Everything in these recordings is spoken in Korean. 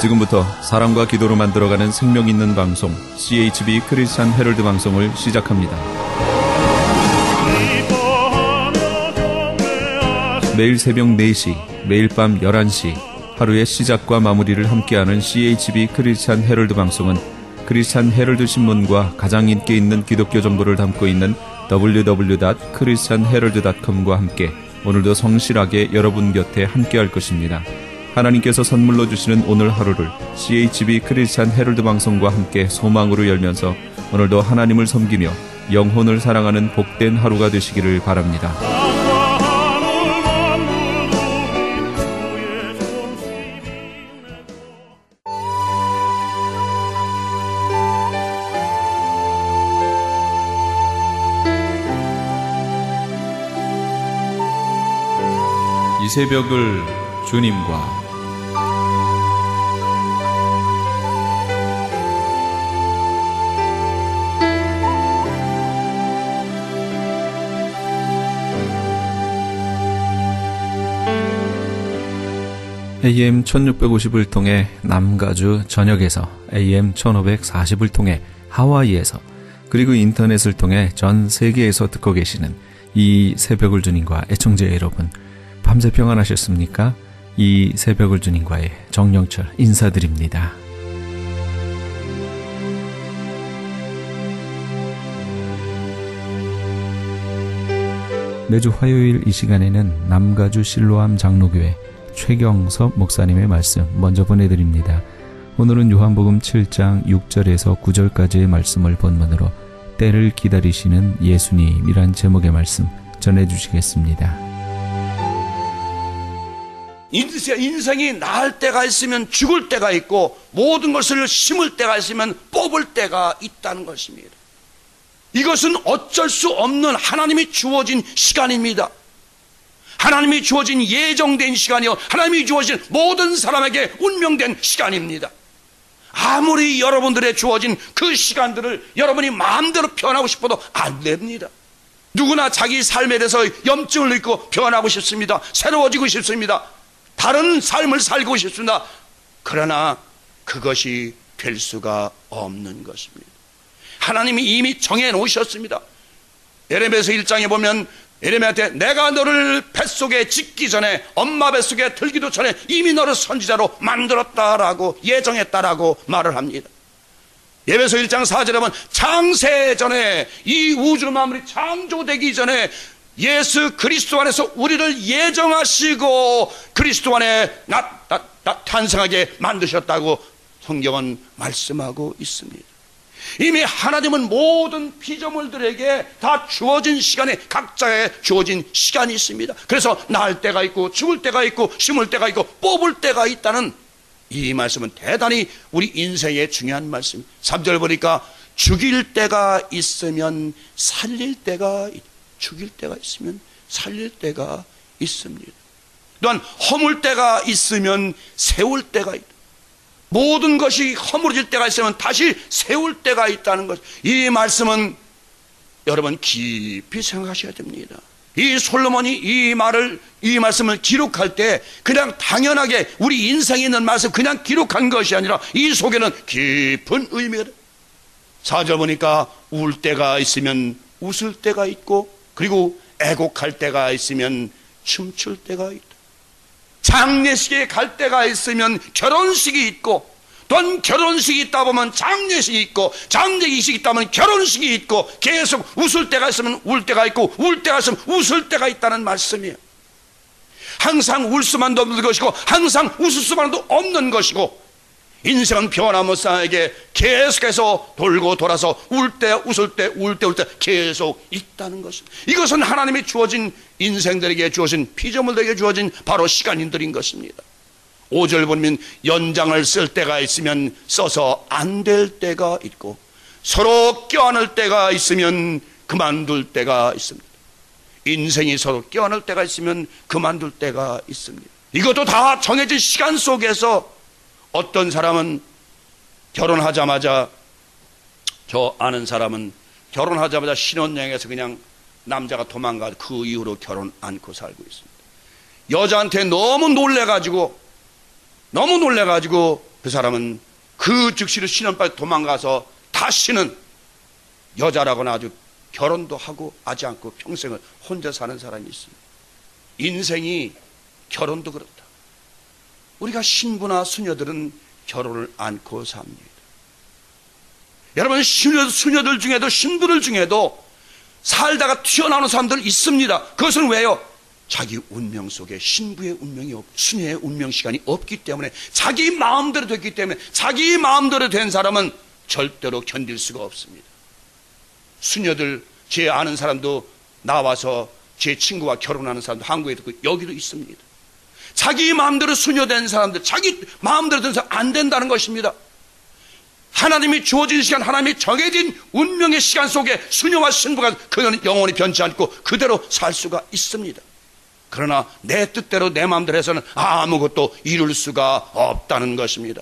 지금부터 사랑과 기도로 만들어가는 생명 있는 방송 CHB 크리스찬 헤럴드 방송을 시작합니다. 매일 새벽 4시, 매일 밤 11시 하루의 시작과 마무리를 함께하는 CHB 크리스찬 헤럴드 방송은 크리스찬 헤럴드 신문과 가장 인기 있는 기독교 정보를 담고 있는 www.christianherald.com과 함께 오늘도 성실하게 여러분 곁에 함께할 것입니다. 하나님께서 선물로 주시는 오늘 하루를 CHB 크리스찬 헤럴드 방송과 함께 소망으로 열면서 오늘도 하나님을 섬기며 영혼을 사랑하는 복된 하루가 되시기를 바랍니다. 이 새벽을 주님과 AM 1650을 통해 남가주 전역에서, AM 1540을 통해 하와이에서, 그리고 인터넷을 통해 전 세계에서 듣고 계시는 이 새벽을 주님과 애청자 여러분, 밤새 평안하셨습니까? 이 새벽을 주님과의 정영철 인사드립니다. 매주 화요일 이 시간에는 남가주 실로암 장로교회 최경섭 목사님의 말씀 먼저 보내드립니다. 오늘은 요한복음 7장 6절에서 9절까지의 말씀을 본문으로 때를 기다리시는 예수님이란 제목의 말씀 전해주시겠습니다. 인생이 나을 때가 있으면 죽을 때가 있고 모든 것을 심을 때가 있으면 뽑을 때가 있다는 것입니다. 이것은 어쩔 수 없는 하나님이 주어진 시간입니다. 하나님이 주어진 예정된 시간이요, 하나님이 주어진 모든 사람에게 운명된 시간입니다. 아무리 여러분들의 주어진 그 시간들을 여러분이 마음대로 변하고 싶어도 안 됩니다. 누구나 자기 삶에 대해서 염증을 입고 변하고 싶습니다. 새로워지고 싶습니다. 다른 삶을 살고 싶습니다. 그러나 그것이 될 수가 없는 것입니다. 하나님이 이미 정해놓으셨습니다. 예레미야서 1장에 보면 예레미야한테 내가 너를 뱃속에 짓기 전에, 엄마 뱃속에 들기도 전에 이미 너를 선지자로 만들었다라고, 예정했다라고 말을 합니다. 예배소 1장 4절에 보면 창세 전에, 이 우주 만물이 창조되기 전에 예수 그리스도 안에서 우리를 예정하시고 그리스도 안에 탄생하게 만드셨다고 성경은 말씀하고 있습니다. 이미 하나님은 모든 피조물들에게 다 주어진 시간에 각자의 주어진 시간이 있습니다. 그래서 날 때가 있고 죽을 때가 있고 심을 때가 있고 뽑을 때가 있다는 이 말씀은 대단히 우리 인생의 중요한 말씀. 3절 보니까 죽일 때가 있으면 살릴 때가 있다. 죽일 때가 있으면 살릴 때가 있습니다. 또한 허물 때가 있으면 세울 때가 있다. 모든 것이 허물어질 때가 있으면 다시 세울 때가 있다는 것. 이 말씀은 여러분 깊이 생각하셔야 됩니다. 이 솔로몬이 이 말씀을 기록할 때 그냥 당연하게 우리 인생에 있는 말씀 그냥 기록한 것이 아니라 이 속에는 깊은 의미가 있다. 4절 보니까 울 때가 있으면 웃을 때가 있고, 그리고 애곡할 때가 있으면 춤출 때가 있다. 장례식에 갈 때가 있으면 결혼식이 있고, 또한 결혼식이 있다 보면 장례식이 있고, 장례식이 있다 보면 결혼식이 있고, 계속 웃을 때가 있으면 울 때가 있고, 울 때가 있으면 웃을 때가 있다는 말씀이에요. 항상 울 수만도 없는 것이고 항상 웃을 수만도 없는 것이고, 인생은 변화무쌍하게 계속해서 돌고 돌아서 울 때 웃을 때 울 때 계속 있다는 것입니다. 이것은 하나님이 주어진 인생들에게 주어진 피조물들에게 주어진 바로 시간들인 것입니다. 5절 보면 연장을 쓸 때가 있으면 써서 안 될 때가 있고, 서로 껴안을 때가 있으면 그만둘 때가 있습니다. 인생이 서로 껴안을 때가 있으면 그만둘 때가 있습니다. 이것도 다 정해진 시간 속에서 어떤 사람은 결혼하자마자, 저 아는 사람은 결혼하자마자 신혼여행에서 그냥 남자가 도망가 그 이후로 결혼 않고 살고 있습니다. 여자한테 너무 놀래가지고 그 사람은 그 즉시로 신혼방에 도망가서 다시는 여자라거나 아주 결혼도 하고 하지 않고 평생을 혼자 사는 사람이 있습니다. 인생이 결혼도 그렇다. 우리가 신부나 수녀들은 결혼을 않고 삽니다. 여러분, 수녀들 중에도 신부들 중에도 살다가 튀어나오는 사람들 있습니다. 그것은 왜요? 자기 운명 속에 신부의 운명이 없고 수녀의 운명 시간이 없기 때문에, 자기 마음대로 됐기 때문에, 자기 마음대로 된 사람은 절대로 견딜 수가 없습니다. 수녀들, 제 아는 사람도 나와서 제 친구와 결혼하는 사람도 한국에도 있고 여기도 있습니다. 자기 마음대로 수녀된 사람들, 자기 마음대로 된 사람 안 된다는 것입니다. 하나님이 주어진 시간, 하나님이 정해진 운명의 시간 속에 수녀와 신부가 그는 영원히 변치 않고 그대로 살 수가 있습니다. 그러나 내 뜻대로 내 마음대로 해서는 아무것도 이룰 수가 없다는 것입니다.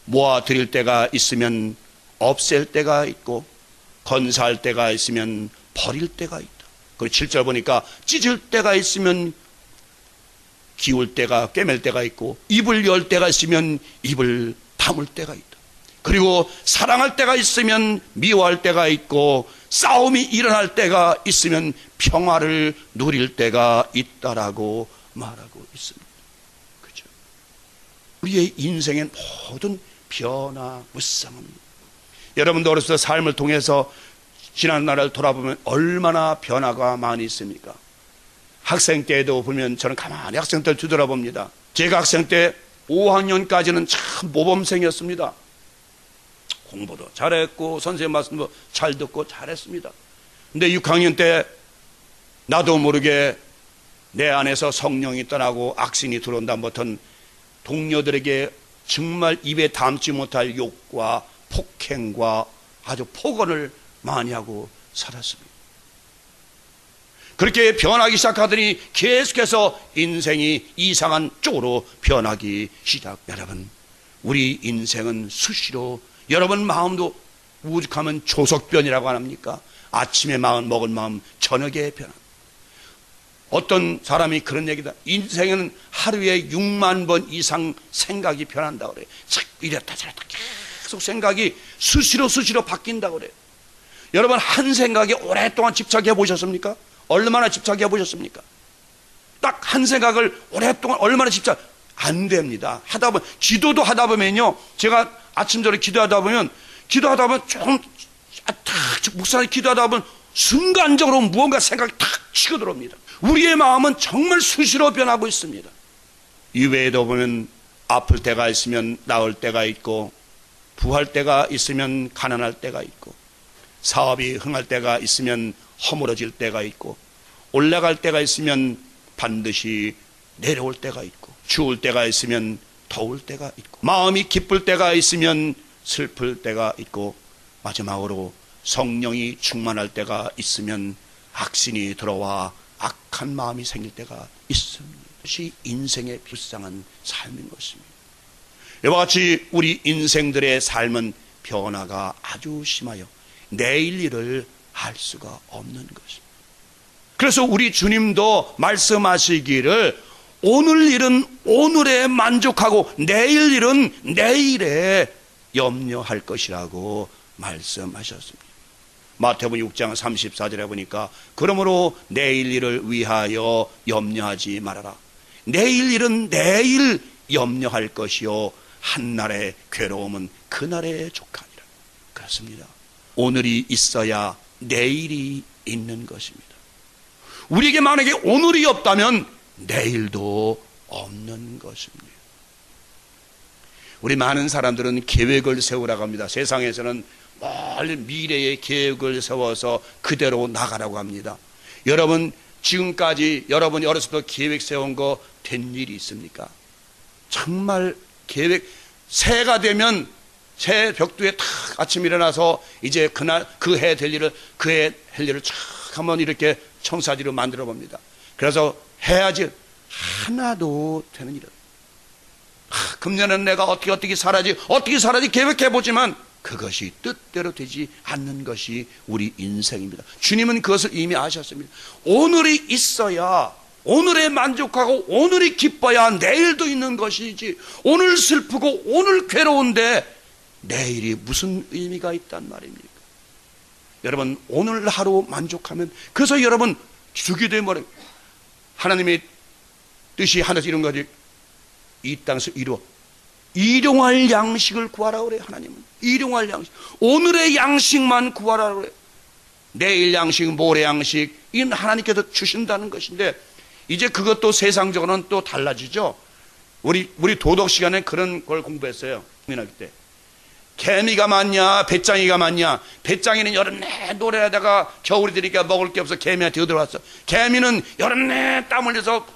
모아드릴 때가 있으면 없앨 때가 있고, 건사할 때가 있으면 버릴 때가 있다. 그리고 7절 보니까 찢을 때가 있으면 기울 때가, 꿰맬 때가 있고, 입을 열 때가 있으면 입을 다물 때가 있다. 그리고 사랑할 때가 있으면 미워할 때가 있고, 싸움이 일어날 때가 있으면 평화를 누릴 때가 있다라고 말하고 있습니다. 그죠? 우리의 인생의 모든 변화무쌍합니다. 여러분도 어렸을 때 삶을 통해서 지난 날을 돌아보면 얼마나 변화가 많이 있습니까? 학생 때에도 보면 저는 가만히 학생 때를 뒤돌아봅니다. 제가 학생 때 5학년까지는 참 모범생이었습니다. 공부도 잘했고 선생님 말씀도 잘 듣고 잘했습니다. 근데 6학년 때 나도 모르게 내 안에서 성령이 떠나고 악신이 들어온다 못한 동료들에게 정말 입에 담지 못할 욕과 폭행과 아주 폭언을 많이 하고 살았습니다. 그렇게 변하기 시작하더니 계속해서 인생이 이상한 쪽으로 변하기 시작. 여러분, 우리 인생은 수시로, 여러분 마음도 우직하면 조석변이라고 안 합니까? 아침에 마음 먹은 마음 저녁에 변한. 어떤 사람이 그런 얘기다. 인생은 하루에 6만 번 이상 생각이 변한다고 그래요. 이랬다 저랬다 계속 생각이 수시로 바뀐다고 그래요. 여러분, 한 생각에 오랫동안 집착해 보셨습니까? 얼마나 집착해 보셨습니까? 딱 한 생각을 오랫동안 얼마나 집착 안 됩니다. 하다 보면, 기도도 하다 보면요, 제가 아침 저녁 기도하다 보면 좀 목사님 기도하다 보면 순간적으로 무언가 생각이 탁 치고 들어옵니다. 우리의 마음은 정말 수시로 변하고 있습니다. 이외에도 보면 아플 때가 있으면 나을 때가 있고, 부할 때가 있으면 가난할 때가 있고, 사업이 흥할 때가 있으면 허물어질 때가 있고, 올라갈 때가 있으면 반드시 내려올 때가 있고, 추울 때가 있으면 더울 때가 있고, 마음이 기쁠 때가 있으면 슬플 때가 있고, 마지막으로 성령이 충만할 때가 있으면 악신이 들어와 악한 마음이 생길 때가 있습니다. 이것이 인생의 불쌍한 삶인 것입니다. 이와 같이 우리 인생들의 삶은 변화가 아주 심하여 내일 일을 알 수가 없는 것입니다. 그래서 우리 주님도 말씀하시기를 오늘 일은 오늘에 만족하고 내일 일은 내일에 염려할 것이라고 말씀하셨습니다. 마태복음 6장 34절에 보니까 그러므로 내일 일을 위하여 염려하지 말아라. 내일 일은 내일 염려할 것이요 한날의 괴로움은 그날에 족하니라. 그렇습니다. 오늘이 있어야 내일이 있는 것입니다. 우리에게 만약에 오늘이 없다면 내일도 없는 것입니다. 우리 많은 사람들은 계획을 세우라고 합니다. 세상에서는 멀리 미래의 계획을 세워서 그대로 나가라고 합니다. 여러분, 지금까지 여러분이 어렸을 때 계획 세운 거 된 일이 있습니까? 정말 계획, 새해가 되면 새 벽두에 탁 아침 일어나서 이제 그날 그 해 될 일을, 그 해 할 일을 쫙 한번 이렇게 청사지로 만들어 봅니다. 그래서 해야지 하나도 되는 일은, 금년은 내가 어떻게 살아야지 계획해보지만 그것이 뜻대로 되지 않는 것이 우리 인생입니다. 주님은 그것을 이미 아셨습니다. 오늘이 있어야 오늘에 만족하고 오늘이 기뻐야 내일도 있는 것이지, 오늘 슬프고 오늘 괴로운데 내일이 무슨 의미가 있단 말입니까? 여러분, 오늘 하루 만족하면, 그래서 여러분 주기도에 뭐래요? 하나님의 뜻이 하늘에서 이룬 거지 이 땅에서 이루어 일용할 양식을 구하라 그래요. 하나님은 일용할 양식, 오늘의 양식만 구하라 그래요. 내일 양식, 모레 양식, 이건 하나님께서 주신다는 것인데, 이제 그것도 세상적으로는 또 달라지죠. 우리 도덕 시간에 그런 걸 공부했어요. 국민학교 때. 개미가 많냐 배짱이가 많냐? 배짱이는 여름 내 노래하다가 겨울이 되니까 먹을 게 없어 개미한테 얻어왔어. 개미는 여름 내 땀 흘려서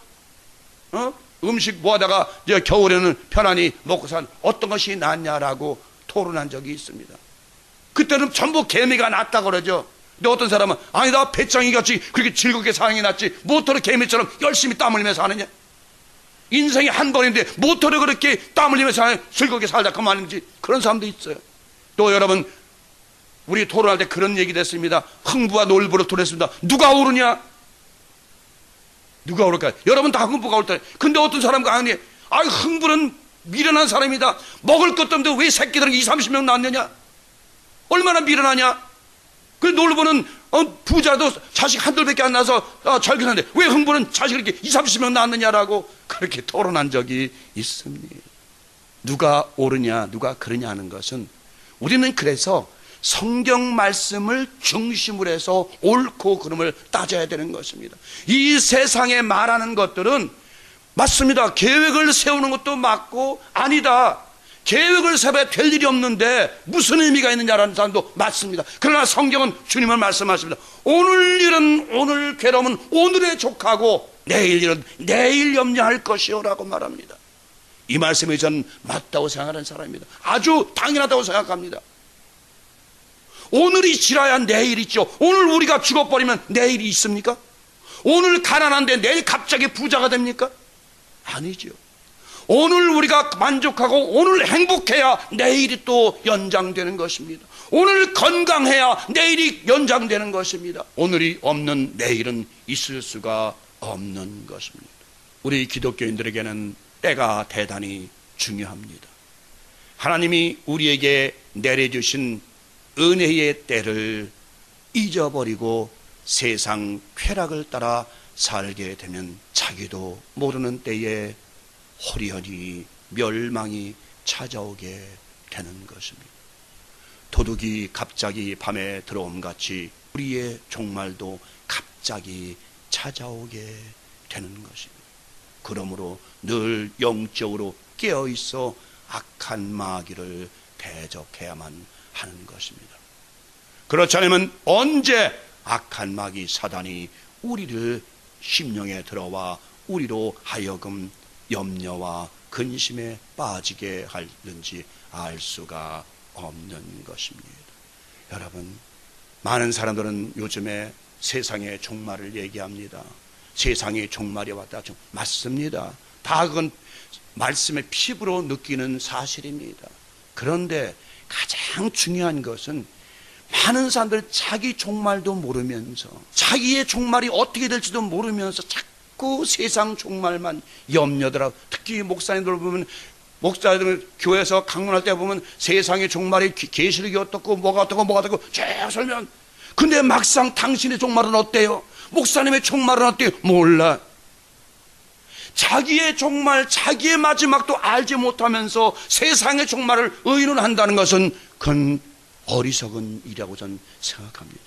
음식 모아다가 이제 겨울에는 편안히 먹고 산, 어떤 것이 낫냐라고 토론한 적이 있습니다. 그때는 전부 개미가 낫다 그러죠. 근데 어떤 사람은 아니다, 배짱이같이 그렇게 즐겁게 사는 게 낫지, 모토로 개미처럼 열심히 땀 흘리면서 사느냐? 인생이 한 번인데 모토로 그렇게 땀 흘리면서 즐겁게 살다 그만인지, 그런 사람도 있어요. 또 여러분, 우리 토론할 때 그런 얘기 됐습니다. 흥부와 놀부를 토론했습니다. 누가 오르냐? 누가 오를까요? 여러분 다 흥부가 올 때. 근데 어떤 사람과 아니, 흥부는 미련한 사람이다. 먹을 것도 없는데 왜 새끼들은 20-30명 낳느냐? 얼마나 미련하냐? 그 놀부는 부자도 자식 한둘밖에 안 낳아서 잘 사는데 왜 흥부는 자식을 이렇게 20-30명 낳느냐라고 그렇게 토론한 적이 있습니다. 누가 옳으냐 누가 그러냐 하는 것은, 우리는 그래서 성경 말씀을 중심으로 해서 옳고 그름을 따져야 되는 것입니다. 이 세상에 말하는 것들은 맞습니다. 계획을 세우는 것도 맞고, 아니다, 계획을 세워야 될 일이 없는데 무슨 의미가 있느냐라는 사람도 맞습니다. 그러나 성경은 주님은 말씀하십니다. 오늘 일은 오늘 괴로움은 오늘에 족하고 내일 일은 내일 염려할 것이요 라고 말합니다. 이 말씀이 저는 맞다고 생각하는 사람입니다. 아주 당연하다고 생각합니다. 오늘이 지나야 내일 있죠. 오늘 우리가 죽어버리면 내일이 있습니까? 오늘 가난한데 내일 갑자기 부자가 됩니까? 아니죠. 오늘 우리가 만족하고 오늘 행복해야 내일이 또 연장되는 것입니다. 오늘 건강해야 내일이 연장되는 것입니다. 오늘이 없는 내일은 있을 수가 없는 것입니다. 우리 기독교인들에게는 때가 대단히 중요합니다. 하나님이 우리에게 내려주신 은혜의 때를 잊어버리고 세상 쾌락을 따라 살게 되면 자기도 모르는 때에 호련히 멸망이 찾아오게 되는 것입니다. 도둑이 갑자기 밤에 들어옴같이 우리의 종말도 갑자기 찾아오게 되는 것입니다. 그러므로 늘 영적으로 깨어있어 악한 마귀를 대적해야만 하는 것입니다. 그렇지 않으면 언제 악한 마귀 사단이 우리를 심령에 들어와 우리로 하여금 염려와 근심에 빠지게 하는지 알 수가 없는 것입니다. 여러분, 많은 사람들은 요즘에 세상의 종말을 얘기합니다. 세상의 종말이 왔다. 맞습니다. 다 그건 말씀의 피부로 느끼는 사실입니다. 그런데 가장 중요한 것은 많은 사람들이 자기 종말도 모르면서, 자기의 종말이 어떻게 될지도 모르면서 자꾸 세상 종말만 염려더라고. 특히 목사님들 보면, 목사들 교회에서 강론할 때 보면 세상의 종말이 계시록이 어떻고 뭐가 어떻고 뭐가 어떻고 쭉 설명. 근데 막상 당신의 종말은 어때요? 목사님의 종말은 어때요? 몰라. 자기의 종말, 자기의 마지막도 알지 못하면서 세상의 종말을 의논한다는 것은 그건 어리석은 일이라고 저는 생각합니다.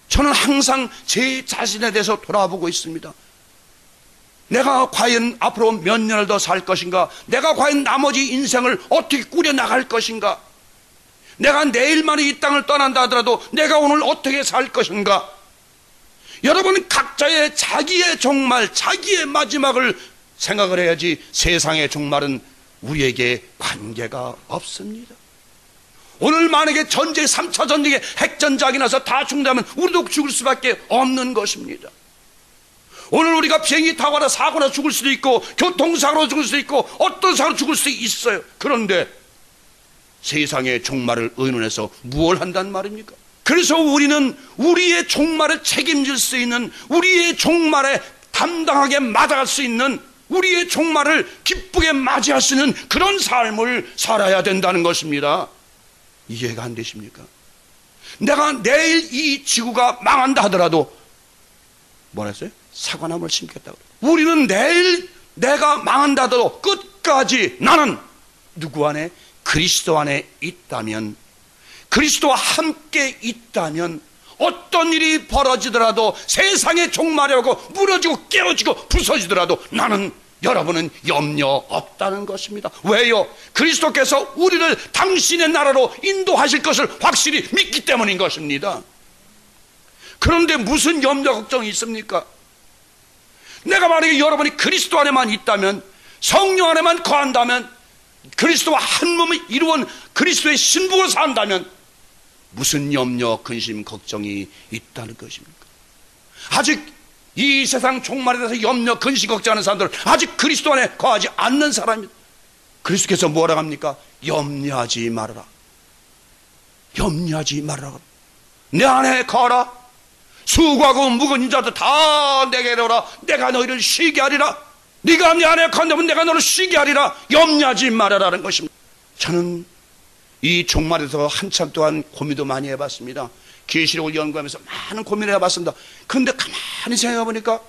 저는 항상 제 자신에 대해서 돌아보고 있습니다. 내가 과연 앞으로 몇 년을 더 살 것인가? 내가 과연 나머지 인생을 어떻게 꾸려나갈 것인가? 내가 내일만이 이 땅을 떠난다 하더라도 내가 오늘 어떻게 살 것인가? 여러분, 각자의 자기의 종말, 자기의 마지막을 생각을 해야지 세상의 종말은 우리에게 관계가 없습니다. 오늘 만약에 전쟁, 3차 전쟁에 핵전장이 나서 다 죽는다면 우리도 죽을 수밖에 없는 것입니다. 오늘 우리가 비행기 타고 가다 사고나 죽을 수도 있고 교통사고로 죽을 수도 있고 어떤 사고로 죽을 수도 있어요. 그런데 세상의 종말을 의논해서 무엇을 한단 말입니까? 그래서 우리는 우리의 종말을 책임질 수 있는, 우리의 종말에 담당하게 맞아갈 수 있는, 우리의 종말을 기쁘게 맞이할 수 있는 그런 삶을 살아야 된다는 것입니다. 이해가 안 되십니까? 내가 내일 이 지구가 망한다 하더라도 뭐라 했어요? 사과나무를 심겠다고. 우리는 내일 내가 망한다 하더라도 끝까지 나는 누구 안에? 그리스도 안에 있다면, 그리스도와 함께 있다면 어떤 일이 벌어지더라도, 세상의 종말이라고 무너지고 깨어지고 부서지더라도 나는, 여러분은 염려 없다는 것입니다. 왜요? 그리스도께서 우리를 당신의 나라로 인도하실 것을 확실히 믿기 때문인 것입니다. 그런데 무슨 염려 걱정이 있습니까? 내가 만약에 여러분이 그리스도 안에만 있다면, 성령 안에만 거한다면, 그리스도와 한 몸을 이루은 그리스도의 신부로 산다면 무슨 염려, 근심, 걱정이 있다는 것입니까? 아직 이 세상 종말에 대해서 염려, 근심, 걱정하는 사람들은 아직 그리스도 안에 거하지 않는 사람입니다. 그리스도께서 뭐라고 합니까? 염려하지 말아라. 염려하지 말아라. 내 안에 거하라. 수고하고 무거운 자들 다 내게로 오라. 내가 너희를 쉬게 하리라. 네가 내 안에 거한다면 내가 너를 쉬게 하리라. 염려하지 말아라는 것입니다. 저는 이 종말에서 한참 동안 고민도 많이 해봤습니다. 계시록을 연구하면서 많은 고민을 해봤습니다. 그런데 가만히 생각해 보니까,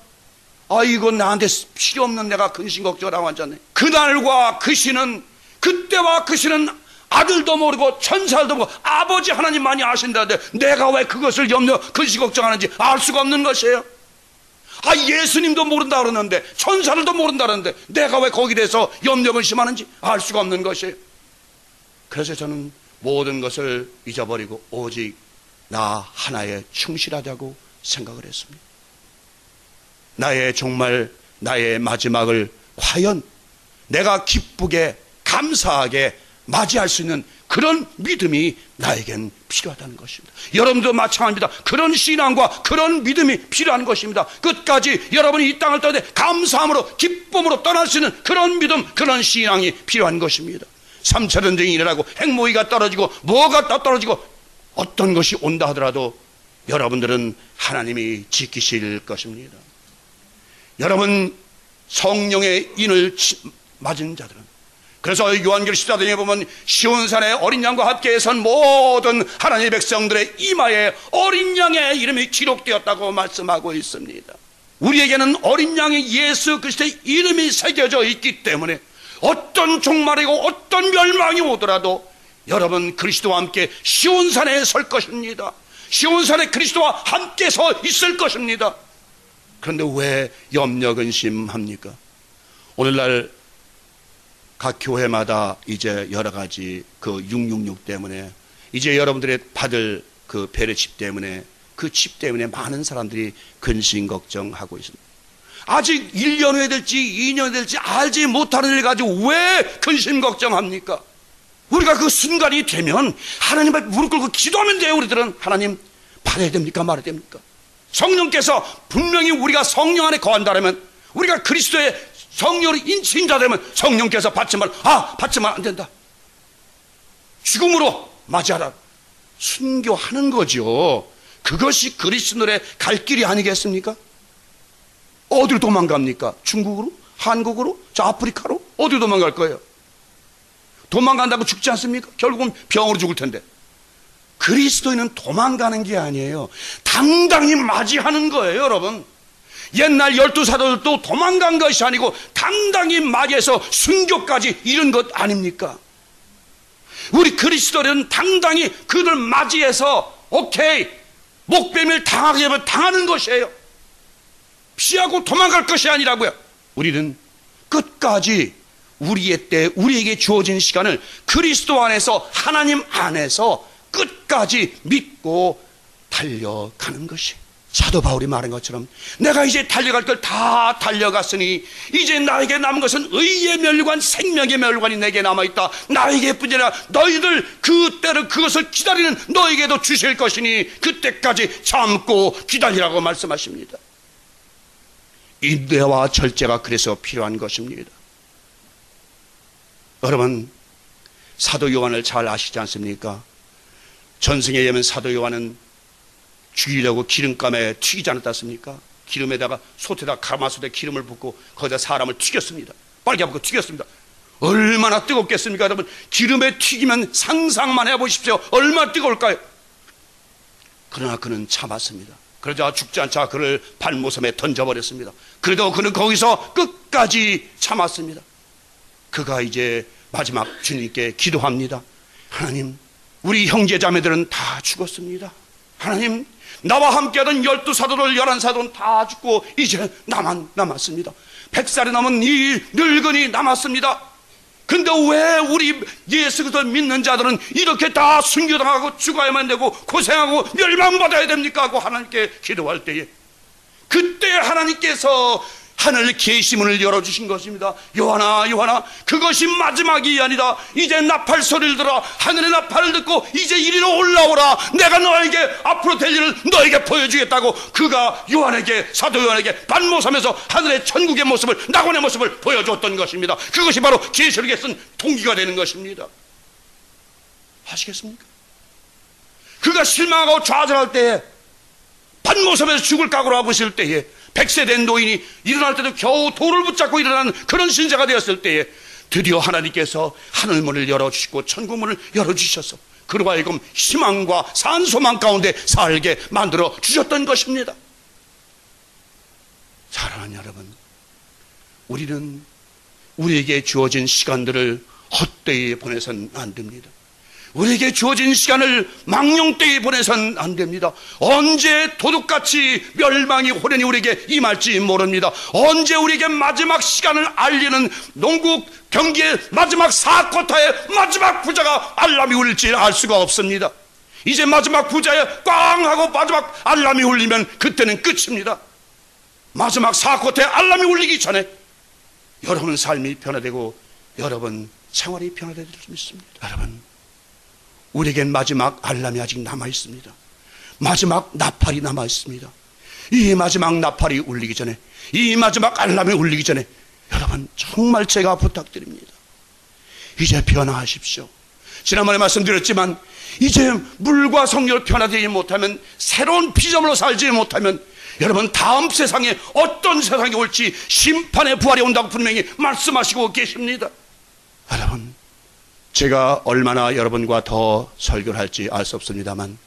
이건 나한테 필요 없는 내가 근심 걱정을 하고 앉았네. 그날과 그 시는, 그때와 그 시는 아들도 모르고 천사도 모르고 아버지 하나님만이 아신다는데 내가 왜 그것을 염려, 근심 걱정하는지 알 수가 없는 것이에요. 예수님도 모른다 그러는데, 천사들도 모른다 그러는데 내가 왜 거기에 대해서 염려, 근심하는지 알 수가 없는 것이에요. 그래서 저는 모든 것을 잊어버리고 오직 나 하나에 충실하자고 생각을 했습니다. 나의 종말, 나의 마지막을 과연 내가 기쁘게 감사하게 맞이할 수 있는 그런 믿음이 나에겐 필요하다는 것입니다. 여러분도 마찬가지입니다. 그런 신앙과 그런 믿음이 필요한 것입니다. 끝까지 여러분이 이 땅을 떠날 때 감사함으로, 기쁨으로 떠날 수 있는 그런 믿음, 그런 신앙이 필요한 것입니다. 3차 전쟁이 일어나고 핵무기가 떨어지고 뭐가 떨어지고 어떤 것이 온다 하더라도 여러분들은 하나님이 지키실 것입니다. 여러분, 성령의 인을 맞은 자들은, 그래서 요한계시록 14장에 보면 시온산의 어린 양과 함께 선 모든 하나님의 백성들의 이마에 어린 양의 이름이 기록되었다고 말씀하고 있습니다. 우리에게는 어린 양의 예수 그리스도의 이름이 새겨져 있기 때문에 어떤 종말이고 어떤 멸망이 오더라도 여러분 그리스도와 함께 시온산에 설 것입니다. 시온산에 그리스도와 함께 서 있을 것입니다. 그런데 왜 염려 근심합니까? 오늘날 각 교회마다 이제 여러 가지 그 666 때문에, 이제 여러분들의 받을 그 배례칩 때문에, 그 칩 때문에 많은 사람들이 근심 걱정하고 있습니다. 아직 1년 후에 될지 2년 후에 될지 알지 못하는 일 가지고 왜 근심 걱정합니까? 우리가 그 순간이 되면 하나님 앞에 무릎 꿇고 기도하면 돼요. 우리들은 하나님 받아야 됩니까 말아야 됩니까? 성령께서 분명히 우리가 성령 안에 거한다면, 우리가 그리스도의 성령으로 인치인자되면 성령께서 받지만 안 된다, 죽음으로 맞이하라, 순교하는 거죠. 그것이 그리스도의 갈 길이 아니겠습니까? 어디로 도망갑니까? 중국으로? 한국으로? 저 아프리카로? 어디로 도망갈 거예요? 도망간다고 죽지 않습니까? 결국은 병으로 죽을 텐데. 그리스도인은 도망가는 게 아니에요. 당당히 맞이하는 거예요, 여러분. 옛날 12사도들도 도망간 것이 아니고 당당히 맞이해서 순교까지 이른 것 아닙니까? 우리 그리스도인은 당당히 그들 맞이해서 오케이, 목뱀을 당하게 되면 당하는 것이에요. 피하고 도망갈 것이 아니라고요. 우리는 끝까지 우리의 때, 우리에게 주어진 시간을 그리스도 안에서, 하나님 안에서 끝까지 믿고 달려가는 것이, 사도 바울이 말한 것처럼 내가 이제 달려갈 걸 다 달려갔으니 이제 나에게 남은 것은 의의 멸관, 생명의 멸관이 내게 남아있다. 나에게뿐 아니라 너희들 그때를, 그것을 기다리는 너에게도 주실 것이니 그때까지 참고 기다리라고 말씀하십니다. 인내와 절제가 그래서 필요한 것입니다. 여러분, 사도 요한을 잘 아시지 않습니까? 전승에 의하면 사도 요한은 죽이려고 기름감에 튀기지 않았습니까? 기름에다가 솥에다 가마솥에 기름을 붓고 거기다 사람을 튀겼습니다. 빨개 붓고 튀겼습니다. 얼마나 뜨겁겠습니까, 여러분? 기름에 튀기면 상상만 해보십시오. 얼마나 뜨거울까요? 그러나 그는 참았습니다. 그러자 죽지 않자 그를 발모섬에 던져버렸습니다. 그래도 그는 거기서 끝까지 참았습니다. 그가 이제 마지막 주님께 기도합니다. 하나님, 우리 형제자매들은 다 죽었습니다. 하나님, 나와 함께하던 12사도들 11사도는 다 죽고 이제 나만 남았습니다. 100살이 넘은 이 늙은이 남았습니다. 근데 왜 우리 예수 그리스도 믿는 자들은 이렇게 다 순교당하고 죽어야만 되고 고생하고 멸망받아야 됩니까? 하고 하나님께 기도할 때에 그때 하나님께서 하늘 계시문을 열어주신 것입니다. 요한아, 요한아, 그것이 마지막이 아니다. 이제 나팔 소리를 들어 하늘의 나팔을 듣고 이제 이리로 올라오라. 내가 너에게 앞으로 될 일을 너에게 보여주겠다고 그가 요한에게, 사도 요한에게 반모섬에서 하늘의 천국의 모습을, 낙원의 모습을 보여줬던 것입니다. 그것이 바로 계시록에 쓴 동기가 되는 것입니다. 아시겠습니까? 그가 실망하고 좌절할 때에, 반모섬에서 죽을 각오로 하고 있을 때에, 100세 된 노인이 일어날 때도 겨우 돌을 붙잡고 일어나는 그런 신세가 되었을 때에 드디어 하나님께서 하늘문을 열어주시고 천국문을 열어주셔서 그로 하여금 희망과 산소망 가운데 살게 만들어 주셨던 것입니다. 사랑하는 여러분, 우리는 우리에게 주어진 시간들을 헛되이 보내서는 안 됩니다. 우리에게 주어진 시간을 망령되이 보내선 안 됩니다. 언제 도둑같이 멸망이 호련히 우리에게 임할지 모릅니다. 언제 우리에게 마지막 시간을 알리는 농구 경기의 마지막 4쿼터의 마지막 부자가 알람이 울릴지 알 수가 없습니다. 이제 마지막 부자에 꽝 하고 마지막 알람이 울리면 그때는 끝입니다. 마지막 4쿼터에 알람이 울리기 전에 여러분 삶이 변화되고 여러분 생활이 변화될 수 있습니다. 여러분, 우리에겐 마지막 알람이 아직 남아있습니다. 마지막 나팔이 남아있습니다. 이 마지막 나팔이 울리기 전에, 이 마지막 알람이 울리기 전에 여러분 정말 제가 부탁드립니다. 이제 변화하십시오. 지난번에 말씀드렸지만 이제 물과 성령을 변화되지 못하면, 새로운 피조물로 살지 못하면 여러분 다음 세상에 어떤 세상이 올지 심판의 부활이 온다고 분명히 말씀하시고 계십니다. 여러분, 제가 얼마나 여러분과 더 설교를 할지 알 수 없습니다만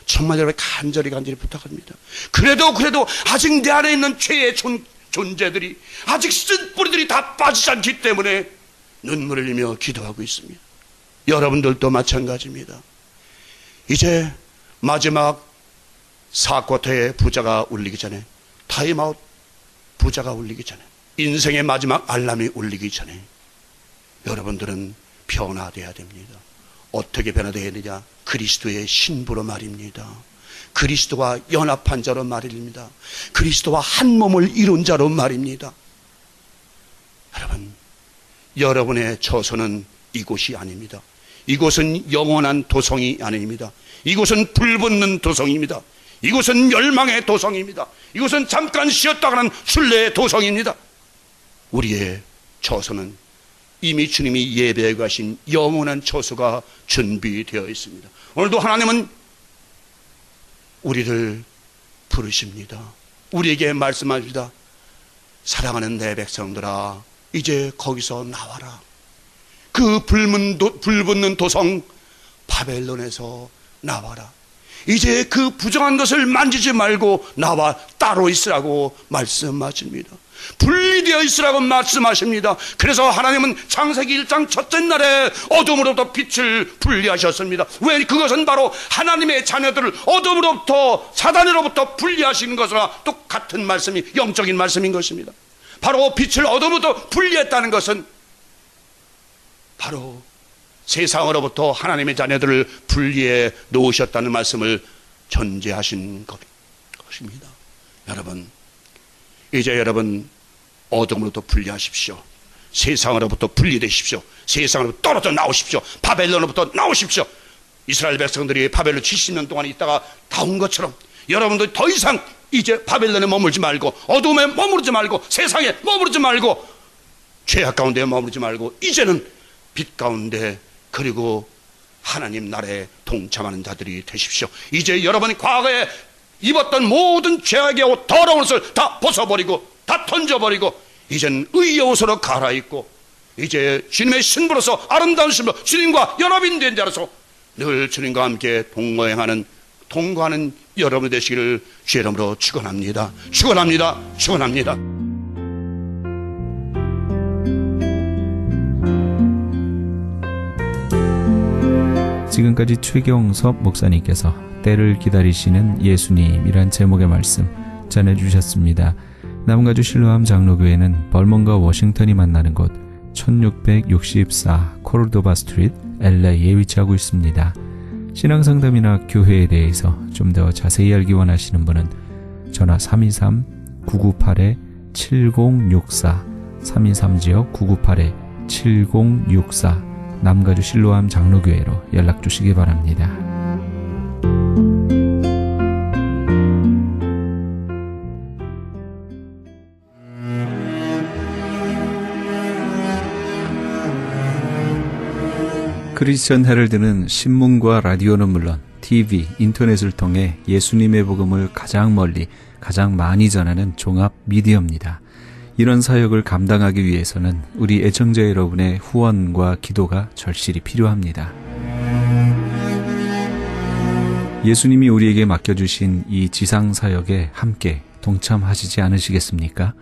정말 여러분 간절히 부탁합니다. 그래도 아직 내 안에 있는 죄의 존재들이, 아직 쓴 뿌리들이 다 빠지지 않기 때문에 눈물을 흘리며 기도하고 있습니다. 여러분들도 마찬가지입니다. 이제 마지막 4쿼터의 부자가 울리기 전에, 타임아웃 부자가 울리기 전에, 인생의 마지막 알람이 울리기 전에 여러분들은 변화되어야 됩니다. 어떻게 변화되어야 되냐? 그리스도의 신부로 말입니다. 그리스도와 연합한 자로 말입니다. 그리스도와 한 몸을 이룬 자로 말입니다. 여러분, 여러분의 처소는 이곳이 아닙니다. 이곳은 영원한 도성이 아닙니다. 이곳은 불붙는 도성입니다. 이곳은 멸망의 도성입니다. 이곳은 잠깐 쉬었다 가는 순례의 도성입니다. 우리의 처소는 이미 주님이 예배해 가신 영원한 처소가 준비되어 있습니다. 오늘도 하나님은 우리를 부르십니다. 우리에게 말씀하십니다. 사랑하는 내 백성들아, 이제 거기서 나와라. 그 불붙는 도성 바벨론에서 나와라. 이제 그 부정한 것을 만지지 말고 나와 따로 있으라고 말씀하십니다. 분리되어 있으라고 말씀하십니다. 그래서 하나님은 창세기 1장 첫째 날에 어둠으로부터 빛을 분리하셨습니다. 왜? 그것은 바로 하나님의 자녀들을 어둠으로부터, 사단으로부터 분리하시는 것과 똑같은 말씀이, 영적인 말씀인 것입니다. 바로 빛을 어둠으로부터 분리했다는 것은 바로 세상으로부터 하나님의 자녀들을 분리해 놓으셨다는 말씀을 전제하신 것입니다. 여러분, 이제 여러분 어둠으로부터 분리하십시오. 세상으로부터 분리되십시오. 세상으로부터 떨어져 나오십시오. 바벨론으로부터 나오십시오. 이스라엘 백성들이 바벨론 70년 동안 있다가 나온 것처럼 여러분들 더 이상 이제 바벨론에 머물지 말고, 어둠에 머무르지 말고, 세상에 머무르지 말고, 죄악 가운데 머무르지 말고, 이제는 빛 가운데, 그리고 하나님 나라에 동참하는 자들이 되십시오. 이제 여러분이 과거에 입었던 모든 죄악의 옷, 더러운 옷을 다 벗어버리고 다 던져버리고 이젠 의의 옷으로 갈아입고 이제 주님의 신부로서 아름다운 신부, 주님과 연합이 된 자로서 늘 주님과 함께 동거하는 여러분 되시기를 주의 이름으로 축원합니다. 축원합니다. 축원합니다. 지금까지 최경섭 목사님께서 때를 기다리시는 예수님이란 제목의 말씀 전해주셨습니다. 남가주 실로암 장로교회는 벌먼과 워싱턴이 만나는 곳 1664 코르도바 스트리트 LA에 위치하고 있습니다. 신앙상담이나 교회에 대해서 좀 더 자세히 알기 원하시는 분은 전화 323-998-7064 323지역 998-7064 남가주 실로암 장로교회로 연락 주시기 바랍니다. 크리스천 헤럴드는 신문과 라디오는 물론 TV, 인터넷을 통해 예수님의 복음을 가장 멀리, 가장 많이 전하는 종합 미디어입니다. 이런 사역을 감당하기 위해서는 우리 애청자 여러분의 후원과 기도가 절실히 필요합니다. 예수님이 우리에게 맡겨주신 이 지상사역에 함께 동참하시지 않으시겠습니까?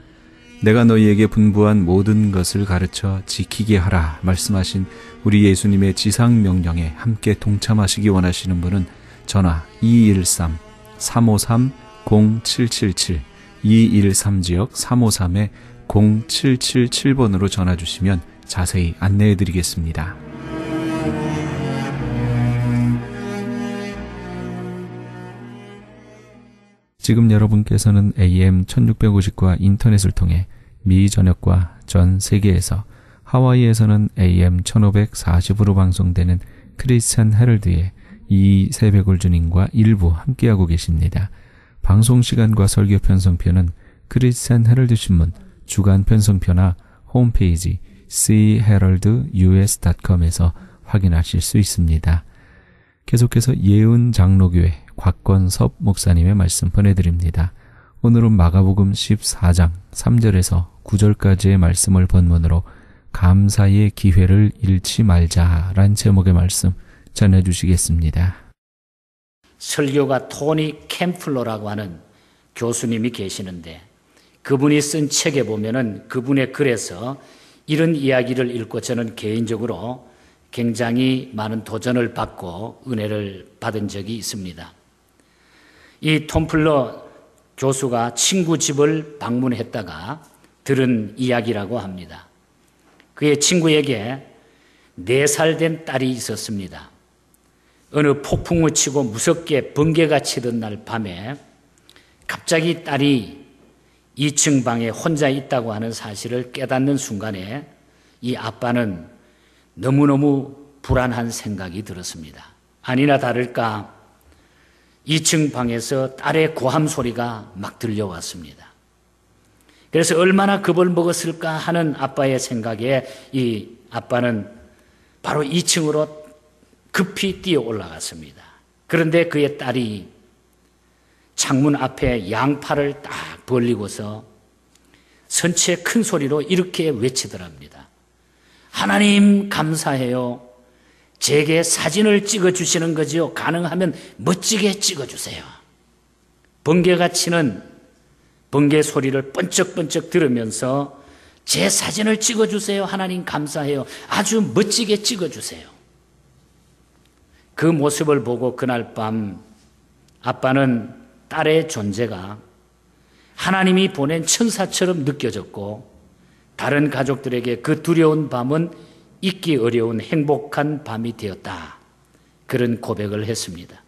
내가 너희에게 분부한 모든 것을 가르쳐 지키게 하라 말씀하신 우리 예수님의 지상명령에 함께 동참하시기 원하시는 분은 전화 213-353-0777 213지역 353-0777번으로 전화 주시면 자세히 안내해 드리겠습니다. 지금 여러분께서는 AM 1650과 인터넷을 통해 미 전역과 전 세계에서 하와이에서는 AM 1540으로 방송되는 크리스찬 헤럴드의 이 새벽을 주님과 일부 함께하고 계십니다. 방송 시간과 설교 편성표는 크리스찬 헤럴드 신문 주간 편성표나 홈페이지 cheraldus.com에서 확인하실 수 있습니다. 계속해서 예은 장로교회 곽건섭 목사님의 말씀 보내드립니다. 오늘은 마가복음 14장 3절에서 9절까지의 말씀을 본문으로 감사의 기회를 잃지 말자란 제목의 말씀 전해주시겠습니다. 설교가 토니 캠플러라고 하는 교수님이 계시는데 그분이 쓴 책에 보면은 그분의 글에서 이런 이야기를 읽고 저는 개인적으로 굉장히 많은 도전을 받고 은혜를 받은 적이 있습니다. 이 톰플러 교수가 친구 집을 방문했다가 들은 이야기라고 합니다. 그의 친구에게 4살 된 딸이 있었습니다. 어느 폭풍우 치고 무섭게 번개가 치던 날 밤에 갑자기 딸이 2층 방에 혼자 있다고 하는 사실을 깨닫는 순간에 이 아빠는 너무너무 불안한 생각이 들었습니다. 아니나 다를까 2층 방에서 딸의 고함 소리가 막 들려왔습니다. 그래서 얼마나 겁을 먹었을까 하는 아빠의 생각에 이 아빠는 바로 2층으로 급히 뛰어 올라갔습니다. 그런데 그의 딸이 창문 앞에 양팔을 딱 벌리고서 선체 큰 소리로 이렇게 외치더랍니다. 하나님 감사해요. 제게 사진을 찍어주시는 거지요. 가능하면 멋지게 찍어주세요. 번개가 치는 번개 소리를 번쩍번쩍 들으면서 제 사진을 찍어주세요. 하나님 감사해요. 아주 멋지게 찍어주세요. 그 모습을 보고 그날 밤 아빠는 딸의 존재가 하나님이 보낸 천사처럼 느껴졌고 다른 가족들에게 그 두려운 밤은 잊기 어려운 행복한 밤이 되었다. 그런 고백을 했습니다.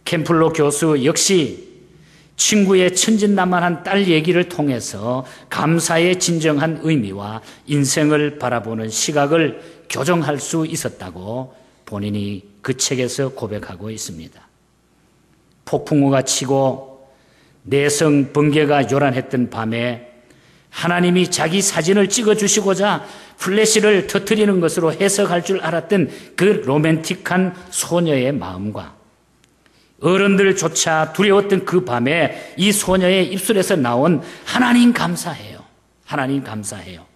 캠플러 교수 역시 친구의 천진난만한 딸 얘기를 통해서 감사의 진정한 의미와 인생을 바라보는 시각을 교정할 수 있었다고 본인이 그 책에서 고백하고 있습니다. 폭풍우가 치고 내성 번개가 요란했던 밤에 하나님이 자기 사진을 찍어주시고자 플래시를 터뜨리는 것으로 해석할 줄 알았던 그 로맨틱한 소녀의 마음과 어른들조차 두려웠던 그 밤에 이 소녀의 입술에서 나온 하나님 감사해요. 하나님 감사해요.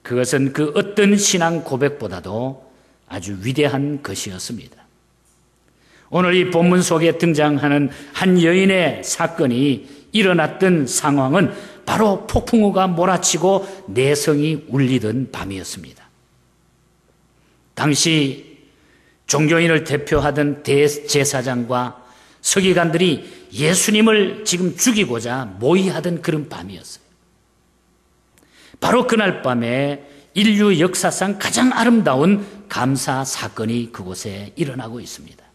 그것은 그 어떤 신앙 고백보다도 아주 위대한 것이었습니다. 오늘 이 본문 속에 등장하는 한 여인의 사건이 일어났던 상황은 바로 폭풍우가 몰아치고 내성이 울리던 밤이었습니다. 당시 종교인을 대표하던 대제사장과 서기관들이 예수님을 지금 죽이고자 모의하던 그런 밤이었어요. 바로 그날 밤에 인류 역사상 가장 아름다운 감사 사건이 그곳에 일어나고 있습니다.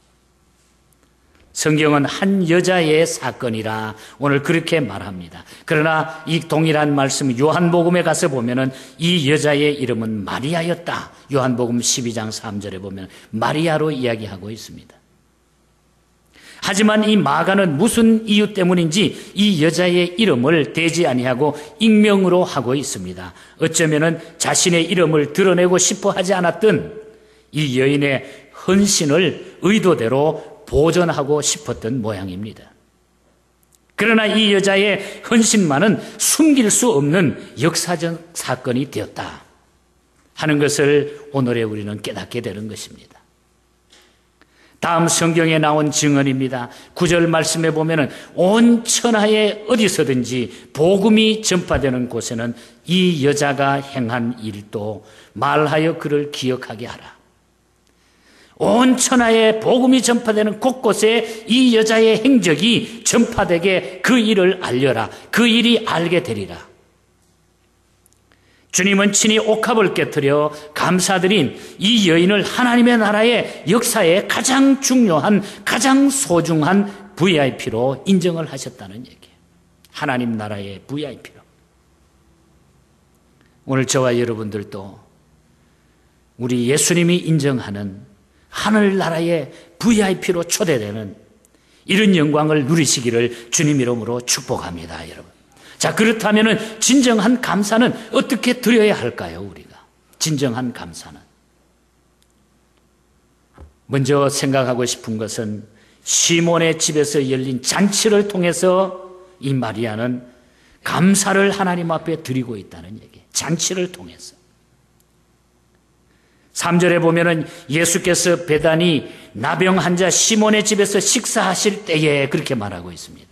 성경은 한 여자의 사건이라 오늘 그렇게 말합니다. 그러나 이 동일한 말씀 요한복음에 가서 보면은 이 여자의 이름은 마리아였다. 요한복음 12장 3절에 보면 마리아로 이야기하고 있습니다. 하지만 이 마가는 무슨 이유 때문인지 이 여자의 이름을 대지 아니하고 익명으로 하고 있습니다. 어쩌면은 자신의 이름을 드러내고 싶어 하지 않았던 이 여인의 헌신을 의도대로 보존하고 싶었던 모양입니다. 그러나 이 여자의 헌신만은 숨길 수 없는 역사적 사건이 되었다 하는 것을 오늘에 우리는 깨닫게 되는 것입니다. 다음 성경에 나온 증언입니다. 9절 말씀에 보면은 온 천하에 어디서든지 복음이 전파되는 곳에는 이 여자가 행한 일도 말하여 그를 기억하게 하라. 온 천하에 복음이 전파되는 곳곳에 이 여자의 행적이 전파되게 그 일을 알려라. 그 일이 알게 되리라. 주님은 친히 옥합을 깨뜨려 감사드린 이 여인을 하나님의 나라의 역사에 가장 중요한, 가장 소중한 VIP로 인정을 하셨다는 얘기예요. 하나님 나라의 VIP로. 오늘 저와 여러분들도 우리 예수님이 인정하는 하늘나라의 VIP로 초대되는 이런 영광을 누리시기를 주님 이름으로 축복합니다, 여러분. 자, 그렇다면 진정한 감사는 어떻게 드려야 할까요, 우리가? 진정한 감사는. 먼저 생각하고 싶은 것은 시몬의 집에서 열린 잔치를 통해서 이 마리아는 감사를 하나님 앞에 드리고 있다는 얘기예요. 잔치를 통해서. 3절에 보면은 예수께서 베다니 나병 환자 시몬의 집에서 식사하실 때에 그렇게 말하고 있습니다.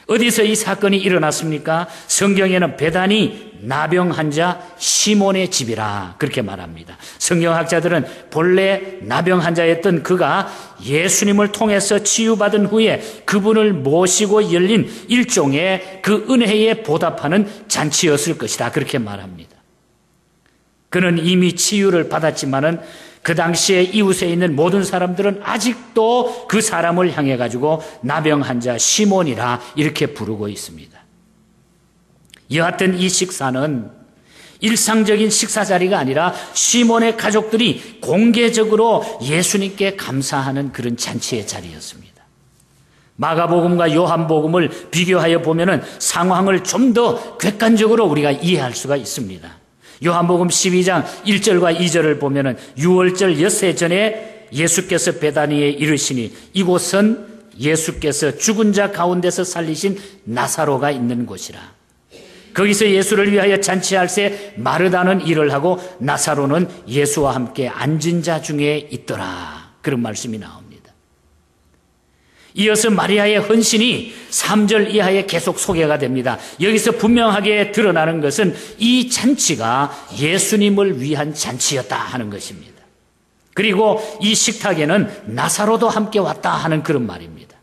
어디서 이 사건이 일어났습니까? 성경에는 베다니 나병 환자 시몬의 집이라 그렇게 말합니다. 성경학자들은 본래 나병 환자였던 그가 예수님을 통해서 치유받은 후에 그분을 모시고 열린 일종의 그 은혜에 보답하는 잔치였을 것이다 그렇게 말합니다. 그는 이미 치유를 받았지만은 그 당시에 이웃에 있는 모든 사람들은 아직도 그 사람을 향해 가지고 나병 환자 시몬이라 이렇게 부르고 있습니다. 여하튼 이 식사는 일상적인 식사 자리가 아니라 시몬의 가족들이 공개적으로 예수님께 감사하는 그런 잔치의 자리였습니다. 마가복음과 요한복음을 비교하여 보면은 상황을 좀 더 객관적으로 우리가 이해할 수가 있습니다. 요한복음 12장 1절과 2절을 보면은 6월절 엿새 전에 예수께서 베다니에 이르시니 이곳은 예수께서 죽은 자 가운데서 살리신 나사로가 있는 곳이라. 거기서 예수를 위하여 잔치할 새 마르다는 일을 하고 나사로는 예수와 함께 앉은 자 중에 있더라. 그런 말씀이 나옵니다. 이어서 마리아의 헌신이 3절 이하에 계속 소개가 됩니다. 여기서 분명하게 드러나는 것은 이 잔치가 예수님을 위한 잔치였다 하는 것입니다. 그리고 이 식탁에는 나사로도 함께 왔다 하는 그런 말입니다.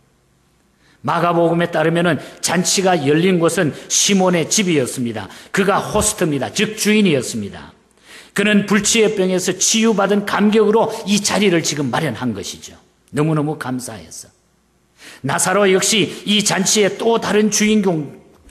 마가복음에 따르면 잔치가 열린 곳은 시몬의 집이었습니다. 그가 호스트입니다. 즉 주인이었습니다. 그는 불치의 병에서 치유받은 감격으로 이 자리를 지금 마련한 것이죠. 너무너무 감사했어. 나사로 역시 이 잔치의 또 다른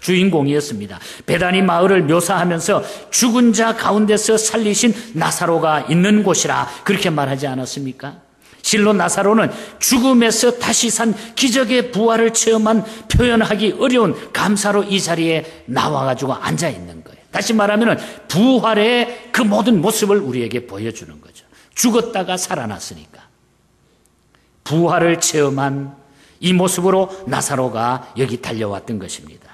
주인공이었습니다. 베다니 마을을 묘사하면서 죽은 자 가운데서 살리신 나사로가 있는 곳이라 그렇게 말하지 않았습니까? 실로 나사로는 죽음에서 다시 산 기적의 부활을 체험한 표현하기 어려운 감사로 이 자리에 나와가지고 앉아있는 거예요. 다시 말하면 부활의 그 모든 모습을 우리에게 보여주는 거죠. 죽었다가 살아났으니까. 부활을 체험한 이 모습으로 나사로가 여기 달려왔던 것입니다.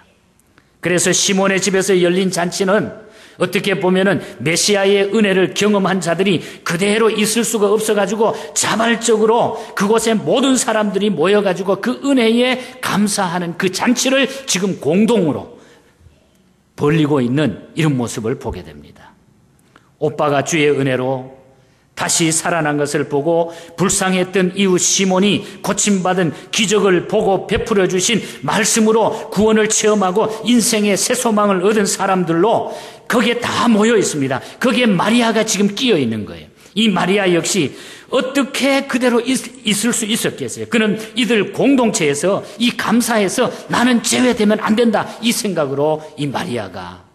그래서 시몬의 집에서 열린 잔치는 어떻게 보면은 메시아의 은혜를 경험한 자들이 그대로 있을 수가 없어가지고 자발적으로 그곳에 모든 사람들이 모여가지고 그 은혜에 감사하는 그 잔치를 지금 공동으로 벌리고 있는 이런 모습을 보게 됩니다. 오빠가 주의 은혜로 다시 살아난 것을 보고 불쌍했던 이웃 시몬이 고침받은 기적을 보고 베풀어 주신 말씀으로 구원을 체험하고 인생의 새 소망을 얻은 사람들로 거기에 다 모여 있습니다. 거기에 마리아가 지금 끼어 있는 거예요. 이 마리아 역시 어떻게 그대로 있을 수 있었겠어요? 그는 이들 공동체에서 이 감사에서 나는 제외되면 안 된다 이 생각으로 이 마리아가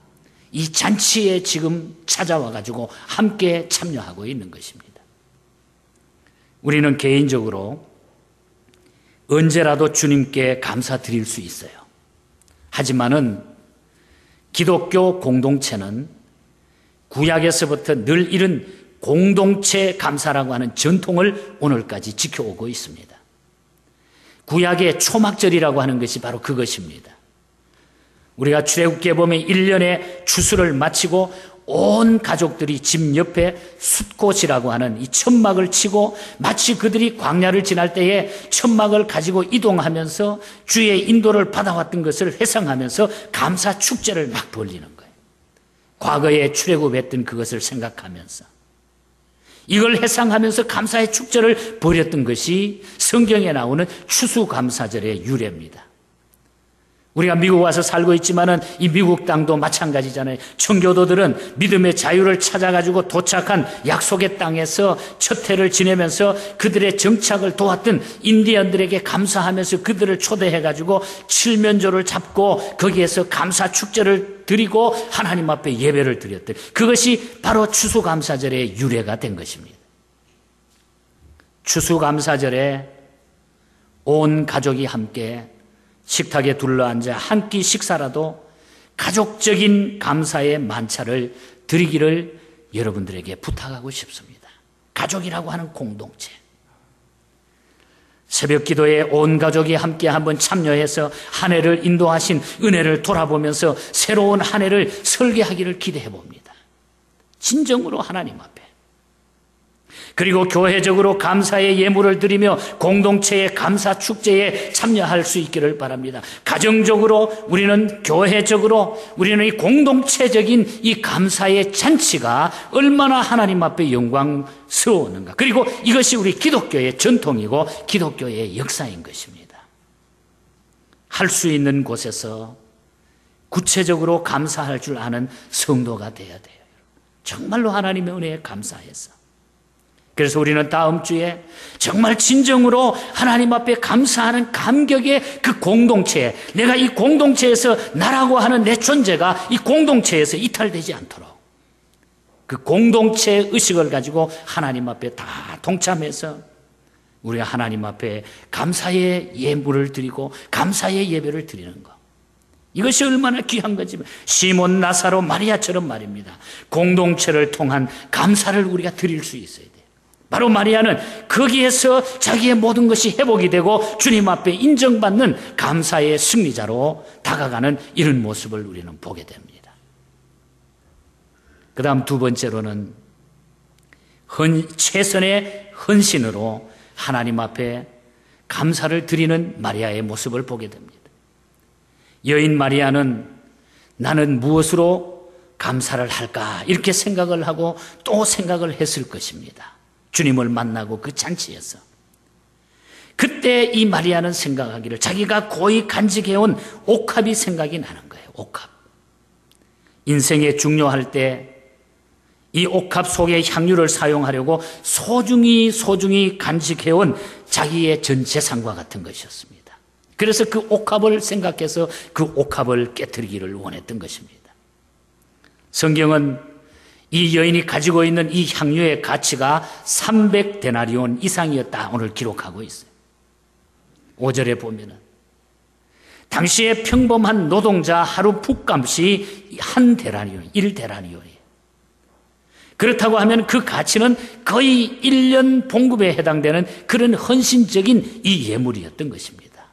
이 잔치에 지금 찾아와가지고 함께 참여하고 있는 것입니다. 우리는 개인적으로 언제라도 주님께 감사드릴 수 있어요. 하지만은 기독교 공동체는 구약에서부터 늘 이런 공동체 감사라고 하는 전통을 오늘까지 지켜오고 있습니다. 구약의 초막절이라고 하는 것이 바로 그것입니다. 우리가 출애굽기에 보면 1년의 추수를 마치고 온 가족들이 집 옆에 숫꽃이라고 하는 이 천막을 치고 마치 그들이 광야를 지날 때에 천막을 가지고 이동하면서 주의 인도를 받아왔던 것을 회상하면서 감사 축제를 막 벌리는 거예요. 과거에 출애굽했던 그것을 생각하면서 이걸 회상하면서 감사의 축제를 벌였던 것이 성경에 나오는 추수감사절의 유래입니다. 우리가 미국 와서 살고 있지만은 이 미국 땅도 마찬가지잖아요. 청교도들은 믿음의 자유를 찾아가지고 도착한 약속의 땅에서 첫 해를 지내면서 그들의 정착을 도왔던 인디언들에게 감사하면서 그들을 초대해가지고 칠면조를 잡고 거기에서 감사 축제를 드리고 하나님 앞에 예배를 드렸던 그것이 바로 추수감사절의 유래가 된 것입니다. 추수감사절에 온 가족이 함께 식탁에 둘러앉아 한 끼 식사라도 가족적인 감사의 만찬을 드리기를 여러분들에게 부탁하고 싶습니다. 가족이라고 하는 공동체. 새벽 기도에 온 가족이 함께 한번 참여해서 한 해를 인도하신 은혜를 돌아보면서 새로운 한 해를 설계하기를 기대해 봅니다. 진정으로 하나님 앞에. 그리고 교회적으로 감사의 예물을 드리며 공동체의 감사 축제에 참여할 수 있기를 바랍니다. 가정적으로 우리는 교회적으로 우리는 이 공동체적인 이 감사의 잔치가 얼마나 하나님 앞에 영광스러웠는가. 그리고 이것이 우리 기독교의 전통이고 기독교의 역사인 것입니다. 할 수 있는 곳에서 구체적으로 감사할 줄 아는 성도가 되어야 돼요. 정말로 하나님의 은혜에 감사해서. 그래서 우리는 다음 주에 정말 진정으로 하나님 앞에 감사하는 감격의 그 공동체, 내가 이 공동체에서 나라고 하는 내 존재가 이 공동체에서 이탈되지 않도록 그 공동체 의식을 가지고 하나님 앞에 다 동참해서 우리가 하나님 앞에 감사의 예물을 드리고 감사의 예배를 드리는 것. 이것이 얼마나 귀한 거지. 시몬, 나사로, 마리아처럼 말입니다. 공동체를 통한 감사를 우리가 드릴 수 있어야 돼요. 바로 마리아는 거기에서 자기의 모든 것이 회복이 되고 주님 앞에 인정받는 감사의 승리자로 다가가는 이런 모습을 우리는 보게 됩니다. 그 다음 두 번째로는 최선의 헌신으로 하나님 앞에 감사를 드리는 마리아의 모습을 보게 됩니다. 여인 마리아는 나는 무엇으로 감사를 할까 이렇게 생각을 하고 또 생각을 했을 것입니다. 주님을 만나고 그 잔치에서 그때 이 마리아는 생각하기를 자기가 고이 간직해온 옥합이 생각이 나는 거예요. 옥합. 인생에 중요할 때 이 옥합 속에 향유를 사용하려고 소중히 간직해온 자기의 전 재산과 같은 것이었습니다. 그래서 그 옥합을 생각해서 그 옥합을 깨뜨리기를 원했던 것입니다. 성경은 이 여인이 가지고 있는 이 향유의 가치가 300데나리온 이상이었다 오늘 기록하고 있어요. 5절에 보면은 당시에 평범한 노동자 하루 풋값이 1데나리온, 1데나리온이에요. 그렇다고 하면 그 가치는 거의 1년 봉급에 해당되는 그런 헌신적인 이 예물이었던 것입니다.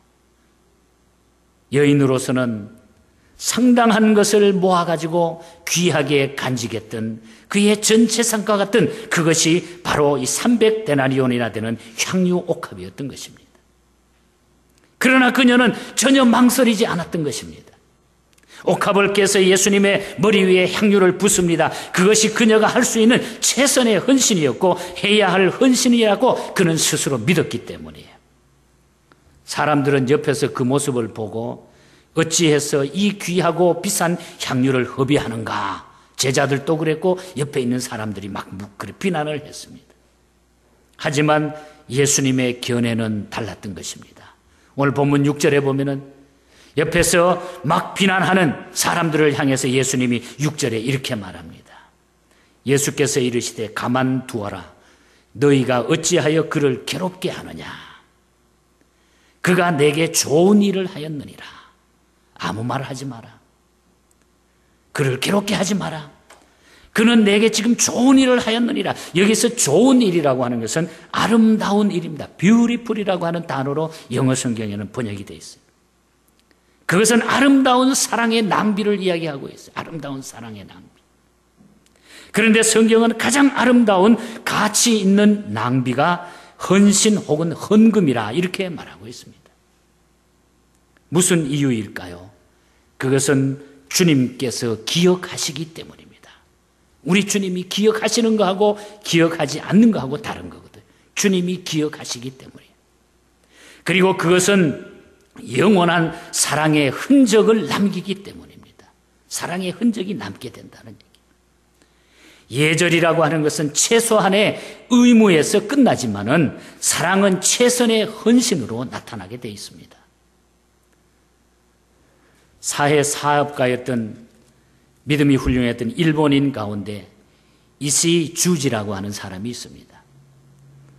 여인으로서는 상당한 것을 모아가지고 귀하게 간직했던 그의 전 재산과 같은 그것이 바로 이 300데나리온이나 되는 향유 옥합이었던 것입니다. 그러나 그녀는 전혀 망설이지 않았던 것입니다. 옥합을 깨서 예수님의 머리 위에 향유를 붓습니다. 그것이 그녀가 할 수 있는 최선의 헌신이었고 해야 할 헌신이라고 그는 스스로 믿었기 때문이에요. 사람들은 옆에서 그 모습을 보고 어찌해서 이 귀하고 비싼 향유를 허비하는가? 제자들도 그랬고 옆에 있는 사람들이 막 비난을 했습니다. 하지만 예수님의 견해는 달랐던 것입니다. 오늘 본문 6절에 보면은 옆에서 막 비난하는 사람들을 향해서 예수님이 6절에 이렇게 말합니다. 예수께서 이르시되 가만두어라. 너희가 어찌하여 그를 괴롭게 하느냐. 그가 내게 좋은 일을 하였느니라. 아무 말 하지 마라. 그를 괴롭게 하지 마라. 그는 내게 지금 좋은 일을 하였느니라. 여기서 좋은 일이라고 하는 것은 아름다운 일입니다. beautiful이라고 하는 단어로 영어 성경에는 번역이 되어 있어요. 그것은 아름다운 사랑의 낭비를 이야기하고 있어요. 아름다운 사랑의 낭비. 그런데 성경은 가장 아름다운 가치 있는 낭비가 헌신 혹은 헌금이라 이렇게 말하고 있습니다. 무슨 이유일까요? 그것은 주님께서 기억하시기 때문입니다. 우리 주님이 기억하시는 거하고 기억하지 않는 거하고 다른 거거든요. 주님이 기억하시기 때문이에요. 그리고 그것은 영원한 사랑의 흔적을 남기기 때문입니다. 사랑의 흔적이 남게 된다는 얘기예요. 예절이라고 하는 것은 최소한의 의무에서 끝나지만은 사랑은 최선의 헌신으로 나타나게 되어 있습니다. 사회 사업가였던 믿음이 훌륭했던 일본인 가운데 이시 주지라고 하는 사람이 있습니다.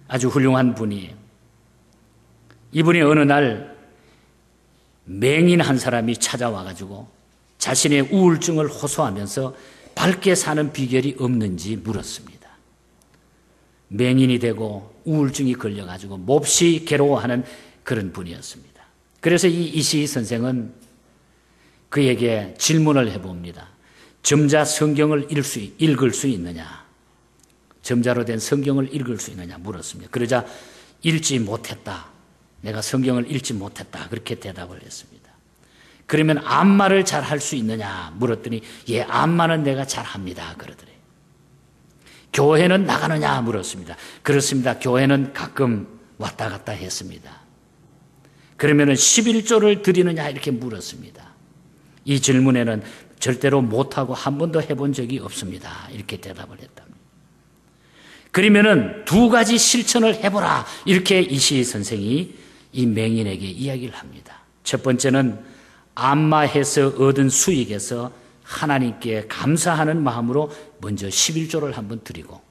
아주 훌륭한 분이에요. 이분이 어느 날 맹인 한 사람이 찾아와가지고 자신의 우울증을 호소하면서 밝게 사는 비결이 없는지 물었습니다. 맹인이 되고 우울증이 걸려가지고 몹시 괴로워하는 그런 분이었습니다. 그래서 이 이시 선생은 그에게 질문을 해봅니다. 점자 성경을 읽을 수 있느냐? 점자로 된 성경을 읽을 수 있느냐 물었습니다. 그러자 읽지 못했다. 내가 성경을 읽지 못했다. 그렇게 대답을 했습니다. 그러면 암말을 잘 할 수 있느냐 물었더니 예, 암말은 내가 잘합니다. 그러더래요. 교회는 나가느냐 물었습니다. 그렇습니다. 교회는 가끔 왔다 갔다 했습니다. 그러면 11조를 드리느냐 이렇게 물었습니다. 이 질문에는 절대로 못하고 한 번도 해본 적이 없습니다. 이렇게 대답을 했답니다. 그러면은 두 가지 실천을 해보라. 이렇게 이시 선생이 이 맹인에게 이야기를 합니다. 첫 번째는 안마해서 얻은 수익에서 하나님께 감사하는 마음으로 먼저 11조를 한번 드리고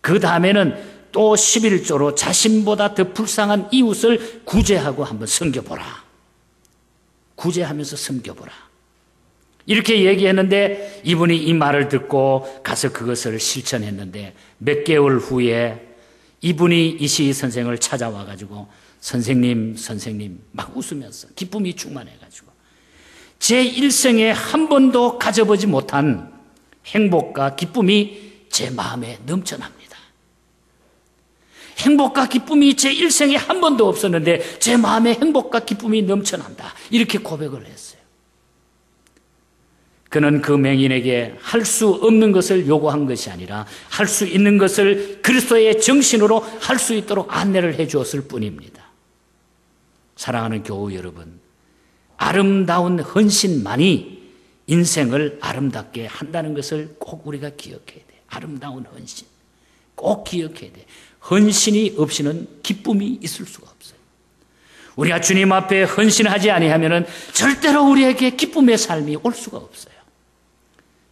그 다음에는 또 11조로 자신보다 더 불쌍한 이웃을 구제하고 한번 섬겨보라. 구제하면서 섬겨보라. 이렇게 얘기했는데 이분이 이 말을 듣고 가서 그것을 실천했는데 몇 개월 후에 이분이 이시 선생을 찾아와가지고 선생님 막 웃으면서 기쁨이 충만해가지고 제 일생에 한 번도 가져보지 못한 행복과 기쁨이 제 마음에 넘쳐납니다. 행복과 기쁨이 제 일생에 한 번도 없었는데 제 마음에 행복과 기쁨이 넘쳐난다. 이렇게 고백을 했어요. 그는 그 맹인에게 할 수 없는 것을 요구한 것이 아니라 할 수 있는 것을 그리스도의 정신으로 할 수 있도록 안내를 해 주었을 뿐입니다. 사랑하는 교우 여러분, 아름다운 헌신만이 인생을 아름답게 한다는 것을 꼭 우리가 기억해야 돼요. 아름다운 헌신 꼭 기억해야 돼요. 헌신이 없이는 기쁨이 있을 수가 없어요. 우리가 주님 앞에 헌신하지 아니하면 절대로 우리에게 기쁨의 삶이 올 수가 없어요.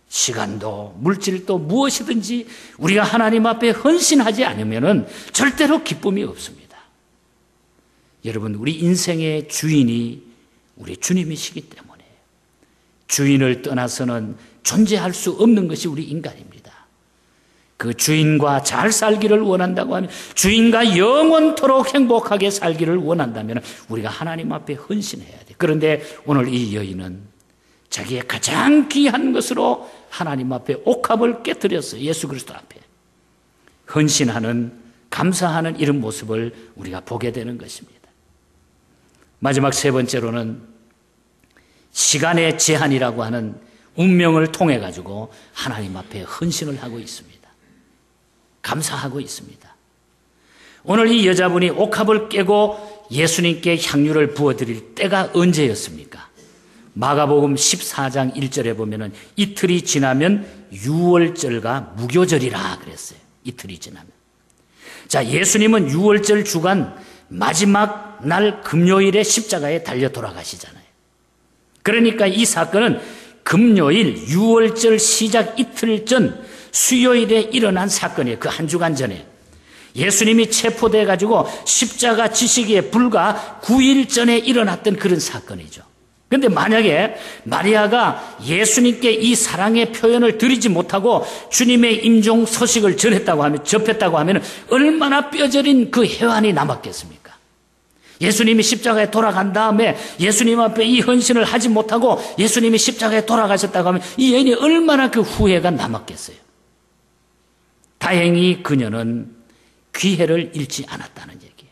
시간도 물질도 무엇이든지 우리가 하나님 앞에 헌신하지 않으면 절대로 기쁨이 없습니다. 여러분, 우리 인생의 주인이 우리 주님이시기 때문에 주인을 떠나서는 존재할 수 없는 것이 우리 인간입니다. 그 주인과 잘 살기를 원한다고 하면, 주인과 영원토록 행복하게 살기를 원한다면 우리가 하나님 앞에 헌신해야 돼. 그런데 오늘 이 여인은 자기의 가장 귀한 것으로 하나님 앞에 옥합을 깨뜨렸어요. 예수 그리스도 앞에. 헌신하는, 감사하는 이런 모습을 우리가 보게 되는 것입니다. 마지막 세 번째로는 시간의 제한이라고 하는 운명을 통해 가지고 하나님 앞에 헌신을 하고 있습니다. 감사하고 있습니다. 오늘 이 여자분이 옥합을 깨고 예수님께 향유를 부어드릴 때가 언제였습니까? 마가복음 14장 1절에 보면은 이틀이 지나면 유월절과 무교절이라 그랬어요. 이틀이 지나면. 자, 예수님은 유월절 주간 마지막 날 금요일에 십자가에 달려 돌아가시잖아요. 그러니까 이 사건은 금요일 유월절 시작 이틀 전 수요일에 일어난 사건이에요. 그 한 주간 전에. 예수님이 체포돼 가지고 십자가 지시기에 불과 9일 전에 일어났던 그런 사건이죠. 그런데 만약에 마리아가 예수님께 이 사랑의 표현을 드리지 못하고 주님의 임종 소식을 접했다고 하면 얼마나 뼈저린 그 해환이 남았겠습니까? 예수님이 십자가에 돌아간 다음에 예수님 앞에 이 헌신을 하지 못하고 예수님이 십자가에 돌아가셨다고 하면 이 여인이 얼마나 그 후회가 남았겠어요. 다행히 그녀는 기회를 잃지 않았다는 얘기예요.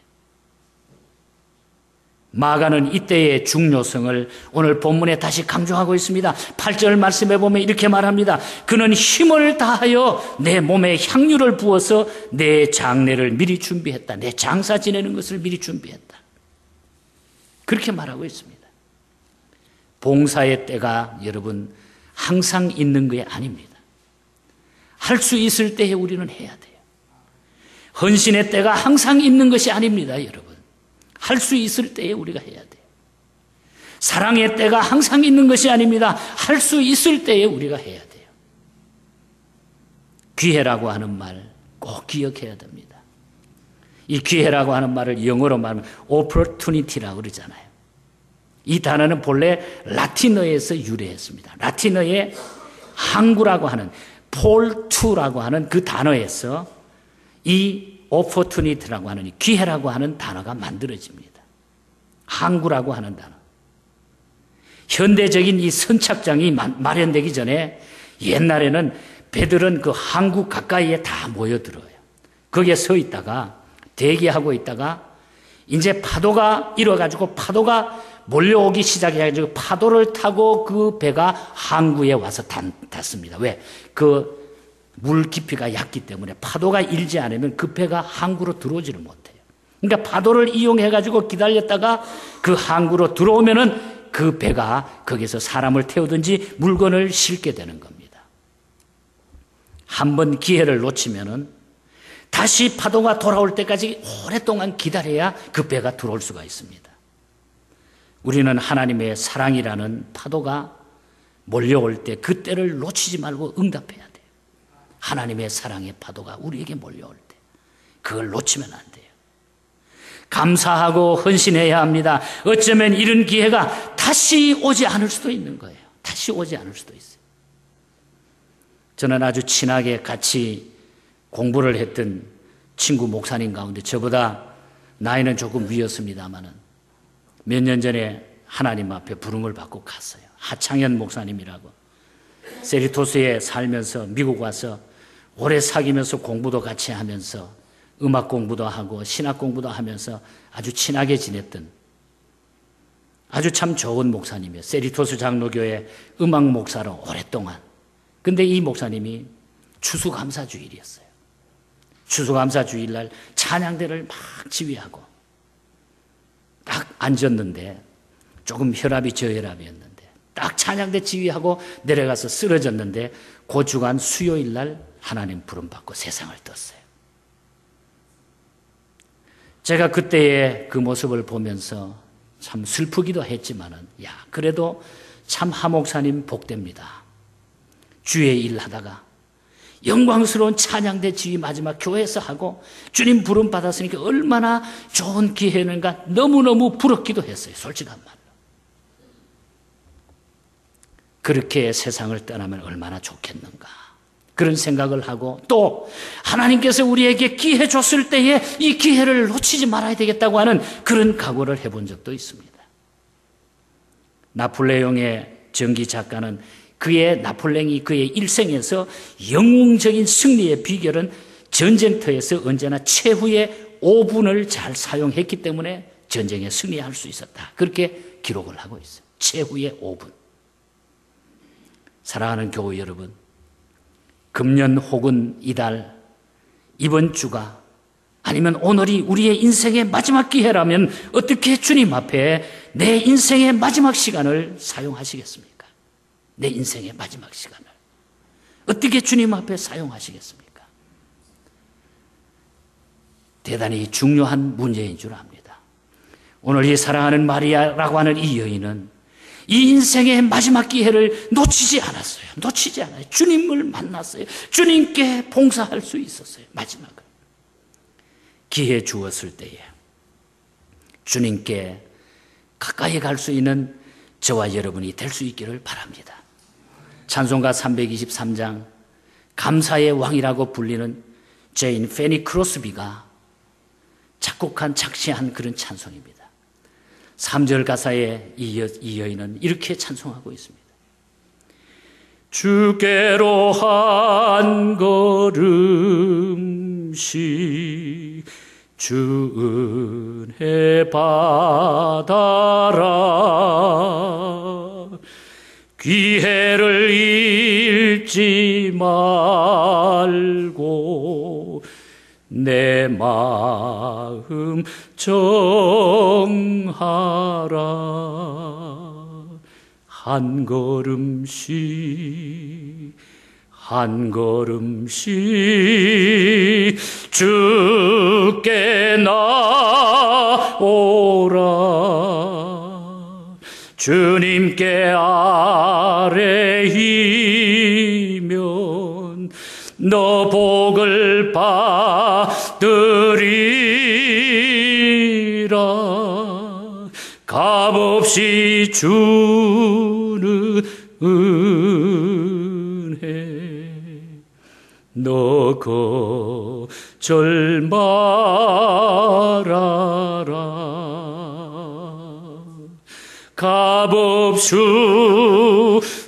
마가는 이때의 중요성을 오늘 본문에 다시 강조하고 있습니다. 8절 말씀에 보면 이렇게 말합니다. 그는 힘을 다하여 내 몸에 향유를 부어서 내 장례를 미리 준비했다. 내 장사 지내는 것을 미리 준비했다. 그렇게 말하고 있습니다. 봉사의 때가 여러분 항상 있는 게 아닙니다. 할 수 있을 때에 우리는 해야 돼요. 헌신의 때가 항상 있는 것이 아닙니다, 여러분. 할 수 있을 때에 우리가 해야 돼요. 사랑의 때가 항상 있는 것이 아닙니다. 할 수 있을 때에 우리가 해야 돼요. 기회라고 하는 말 꼭 기억해야 됩니다. 이 기회라고 하는 말을 영어로 말하면 opportunity라고 그러잖아요. 이 단어는 본래 라틴어에서 유래했습니다. 라틴어의 항구라고 하는 폴투라고 하는 그 단어에서 이 opportunity라고 하는 이 기회라고 하는 단어가 만들어집니다. 항구라고 하는 단어. 현대적인 이 선착장이 마련되기 전에 옛날에는 배들은 그 항구 가까이에 다 모여들어요. 거기에 서 있다가 대기하고 있다가 이제 파도가 일어가지고 파도가 몰려오기 시작해가지고 파도를 타고 그 배가 항구에 와서 닿습니다. 왜? 그 물 깊이가 얕기 때문에 파도가 일지 않으면 그 배가 항구로 들어오지를 못해요. 그러니까 파도를 이용해가지고 기다렸다가 그 항구로 들어오면은 그 배가 거기서 사람을 태우든지 물건을 싣게 되는 겁니다. 한번 기회를 놓치면은 다시 파도가 돌아올 때까지 오랫동안 기다려야 그 배가 들어올 수가 있습니다. 우리는 하나님의 사랑이라는 파도가 몰려올 때 그때를 놓치지 말고 응답해야 돼요. 하나님의 사랑의 파도가 우리에게 몰려올 때 그걸 놓치면 안 돼요. 감사하고 헌신해야 합니다. 어쩌면 이런 기회가 다시 오지 않을 수도 있는 거예요. 다시 오지 않을 수도 있어요. 저는 아주 친하게 같이 공부를 했던 친구 목사님 가운데 저보다 나이는 조금 위였습니다마는 몇 년 전에 하나님 앞에 부름을 받고 갔어요. 하창현 목사님이라고. 세리토스에 살면서 미국 와서 오래 사귀면서 공부도 같이 하면서 음악 공부도 하고 신학 공부도 하면서 아주 친하게 지냈던 아주 참 좋은 목사님이에요. 세리토스 장로교회 음악 목사로 오랫동안. 근데 이 목사님이 추수감사주일이었어요. 추수감사주일날 찬양대를 막 지휘하고 딱 앉았는데 조금 혈압이 저혈압이었는데 딱 찬양대 지휘하고 내려가서 쓰러졌는데 그 주간 수요일날 하나님 부름받고 세상을 떴어요. 제가 그때의 그 모습을 보면서 참 슬프기도 했지만은 그래도 참 하목사님 복됩니다. 주의 일 하다가 영광스러운 찬양대 지휘 마지막 교회에서 하고 주님 부름 받았으니까 얼마나 좋은 기회인가 너무너무 부럽기도 했어요. 솔직한 말로. 그렇게 세상을 떠나면 얼마나 좋겠는가. 그런 생각을 하고 또 하나님께서 우리에게 기회 줬을 때에 이 기회를 놓치지 말아야 되겠다고 하는 그런 각오를 해본 적도 있습니다. 나폴레옹의 전기 작가는 나폴레옹이 그의 일생에서 영웅적인 승리의 비결은 전쟁터에서 언제나 최후의 5분을 잘 사용했기 때문에 전쟁에 승리할 수 있었다. 그렇게 기록을 하고 있어요. 최후의 5분. 사랑하는 교우 여러분, 금년 혹은 이달, 이번 주가 아니면 오늘이 우리의 인생의 마지막 기회라면 어떻게 주님 앞에 내 인생의 마지막 시간을 사용하시겠습니까? 내 인생의 마지막 시간을 어떻게 주님 앞에 사용하시겠습니까? 대단히 중요한 문제인 줄 압니다. 오늘 이 사랑하는 마리아라고 하는 이 여인은 이 인생의 마지막 기회를 놓치지 않았어요. 놓치지 않아요. 주님을 만났어요. 주님께 봉사할 수 있었어요. 마지막은. 기회 주었을 때에 주님께 가까이 갈 수 있는 저와 여러분이 될 수 있기를 바랍니다. 찬송가 323장 감사의 왕이라고 불리는 제인 페니 크로스비가 작곡한 작시한 그런 찬송입니다. 3절 가사에 이 여인은 이렇게 찬송하고 있습니다. 주께로 한 걸음씩 주 은혜 받아라. 기회를 잃지 말고 내 마음 정하라. 한 걸음씩 한 걸음씩 주께 나오라. 주님께 아뢰이면 너 복을 받으리라. 값없이 주는 은혜 너 거절 말아라. 값없이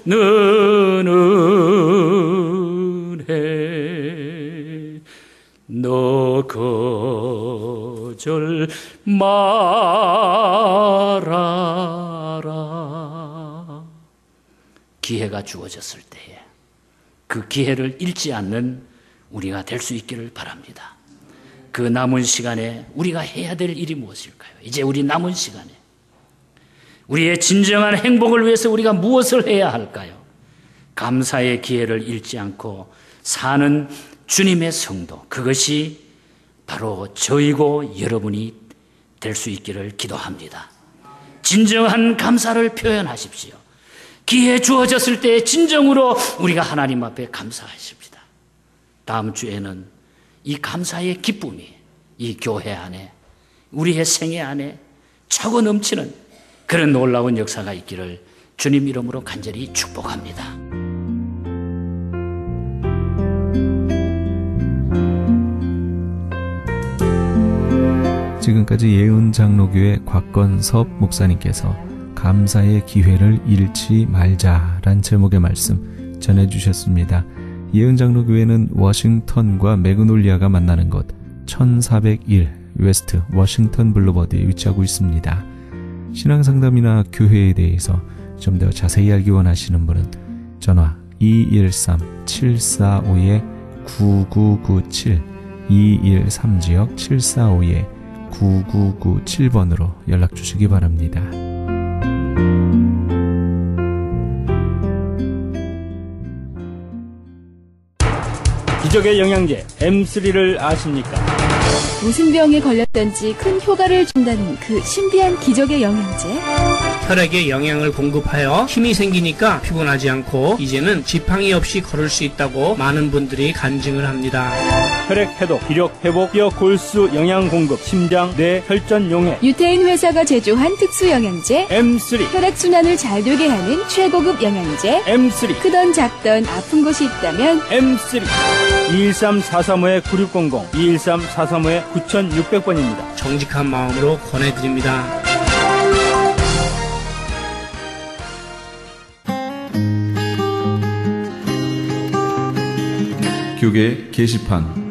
주는 은혜 너 거절 말아라. 기회가 주어졌을 때에 그 기회를 잃지 않는 우리가 될 수 있기를 바랍니다. 그 남은 시간에 우리가 해야 될 일이 무엇일까요? 이제 우리 남은 시간에 우리의 진정한 행복을 위해서 우리가 무엇을 해야 할까요? 감사의 기회를 잃지 않고 사는 주님의 성도, 그것이 바로 저이고 여러분이 될 수 있기를 기도합니다. 진정한 감사를 표현하십시오. 기회 주어졌을 때 진정으로 우리가 하나님 앞에 감사하십시다. 다음 주에는 이 감사의 기쁨이 이 교회 안에, 우리의 생애 안에 차고 넘치는 그런 놀라운 역사가 있기를 주님 이름으로 간절히 축복합니다. 지금까지 예은장로교회 곽건섭 목사님께서 감사의 기회를 잃지 말자란 제목의 말씀 전해주셨습니다. 예은장로교회는 워싱턴과 매그놀리아가 만나는 곳 1401 웨스트 워싱턴 블루버드에 위치하고 있습니다. 신앙상담이나 교회에 대해서 좀 더 자세히 알기 원하시는 분은 전화 213-745-9997 213-745-9997번으로 연락 주시기 바랍니다. 기적의 영양제 M3를 아십니까? 무슨 병에 걸렸던지 큰 효과를 준다는 그 신비한 기적의 영양제. 혈액에 영양을 공급하여 힘이 생기니까 피곤하지 않고 이제는 지팡이 없이 걸을 수 있다고 많은 분들이 간증을 합니다. 혈액 해독, 기력 회복, 뼈 골수 영양 공급, 심장, 뇌, 혈전 용해. 유태인 회사가 제조한 특수 영양제 M3. 혈액 순환을 잘 되게 하는 최고급 영양제. M3. 크던 작던 아픈 곳이 있다면 M3. 213-435-9600, 213-435-9600번입니다. 정직한 마음으로 권해드립니다. 교계 게시판.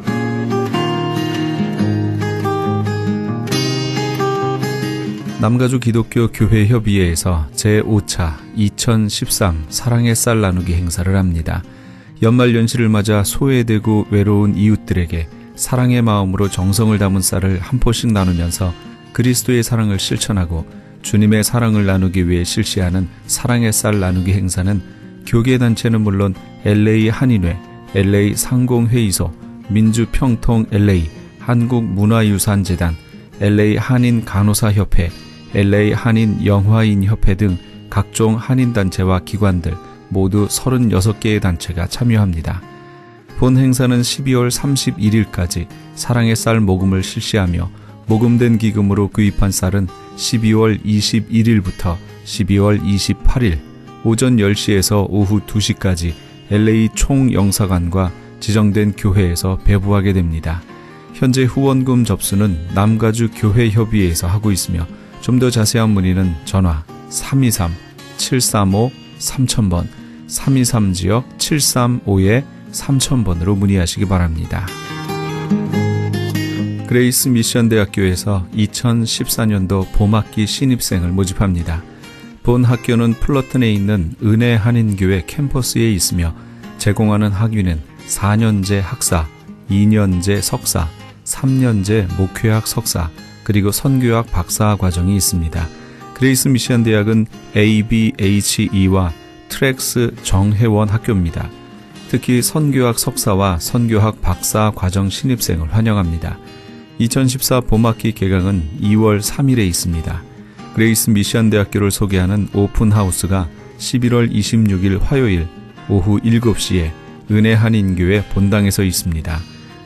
남가주 기독교 교회 협의회에서 제5차 2013 사랑의 쌀 나누기 행사를 합니다. 연말연시를 맞아 소외되고 외로운 이웃들에게 사랑의 마음으로 정성을 담은 쌀을 한 포씩 나누면서 그리스도의 사랑을 실천하고 주님의 사랑을 나누기 위해 실시하는 사랑의 쌀 나누기 행사는 교계단체는 물론 LA 한인회, LA 상공회의소, 민주평통 LA, 한국문화유산재단, LA 한인간호사협회, LA 한인영화인협회 등 각종 한인단체와 기관들 모두 36개의 단체가 참여합니다. 본 행사는 12월 31일까지 사랑의 쌀 모금을 실시하며 모금된 기금으로 구입한 쌀은 12월 21일부터 12월 28일 오전 10시에서 오후 2시까지 LA 총영사관과 지정된 교회에서 배부하게 됩니다. 현재 후원금 접수는 남가주 교회협의회에서 하고 있으며 좀 더 자세한 문의는 전화 323-735-3000번, 323지역 735-3000번으로 문의하시기 바랍니다. 그레이스 미션 대학교에서 2014년도 봄학기 신입생을 모집합니다. 본 학교는 플러튼에 있는 은혜 한인교회 캠퍼스에 있으며 제공하는 학위는 4년제 학사, 2년제 석사, 3년제 목회학 석사, 그리고 선교학 박사 과정이 있습니다. 그레이스 미션 대학은 ABHE와 트랙스 정회원 학교입니다. 특히 선교학 석사와 선교학 박사 과정 신입생을 환영합니다. 2014 봄학기 개강은 2월 3일에 있습니다. 그레이스 미션 대학교를 소개하는 오픈하우스가 11월 26일 화요일 오후 7시에 은혜 한인교회 본당에서 있습니다.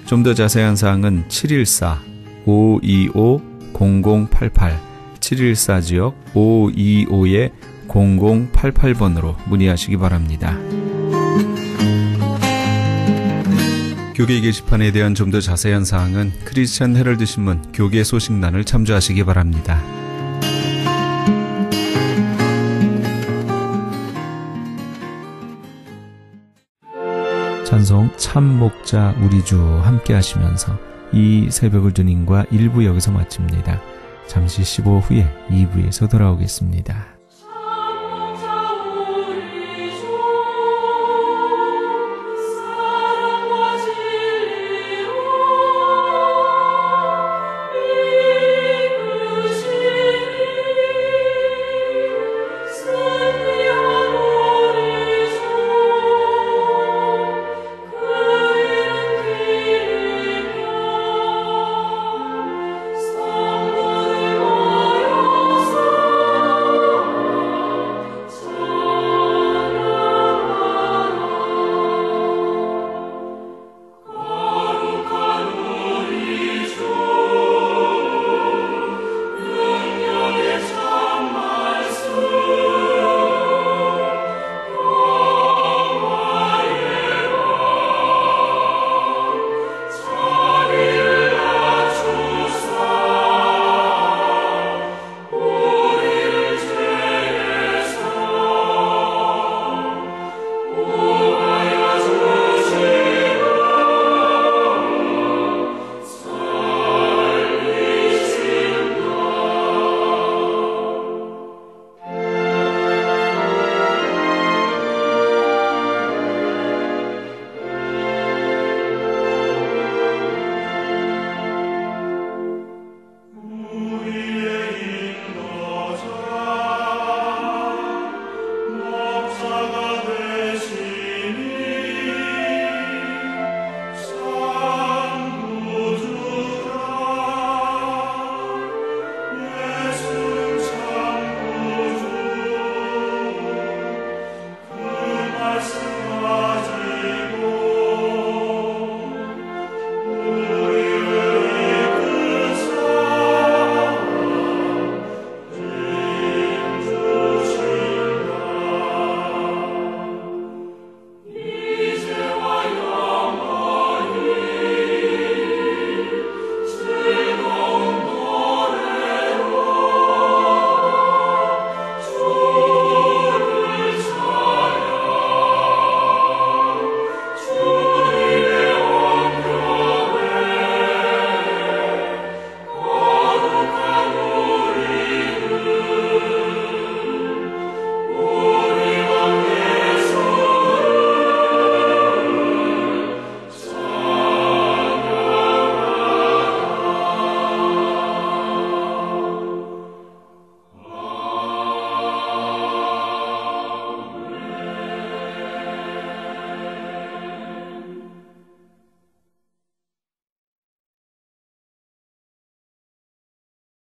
좀 더 자세한 사항은 714-525-0088, 714지역 525-0088번으로 문의하시기 바랍니다. 교계 게시판에 대한 좀 더 자세한 사항은 크리스천 헤럴드 신문 교계 소식란을 참조하시기 바랍니다. 찬송 참 목자 우리 주 함께 하시면서 이 새벽을 주님과 1부 여기서 마칩니다. 잠시 15분 후에 2부에서 돌아오겠습니다.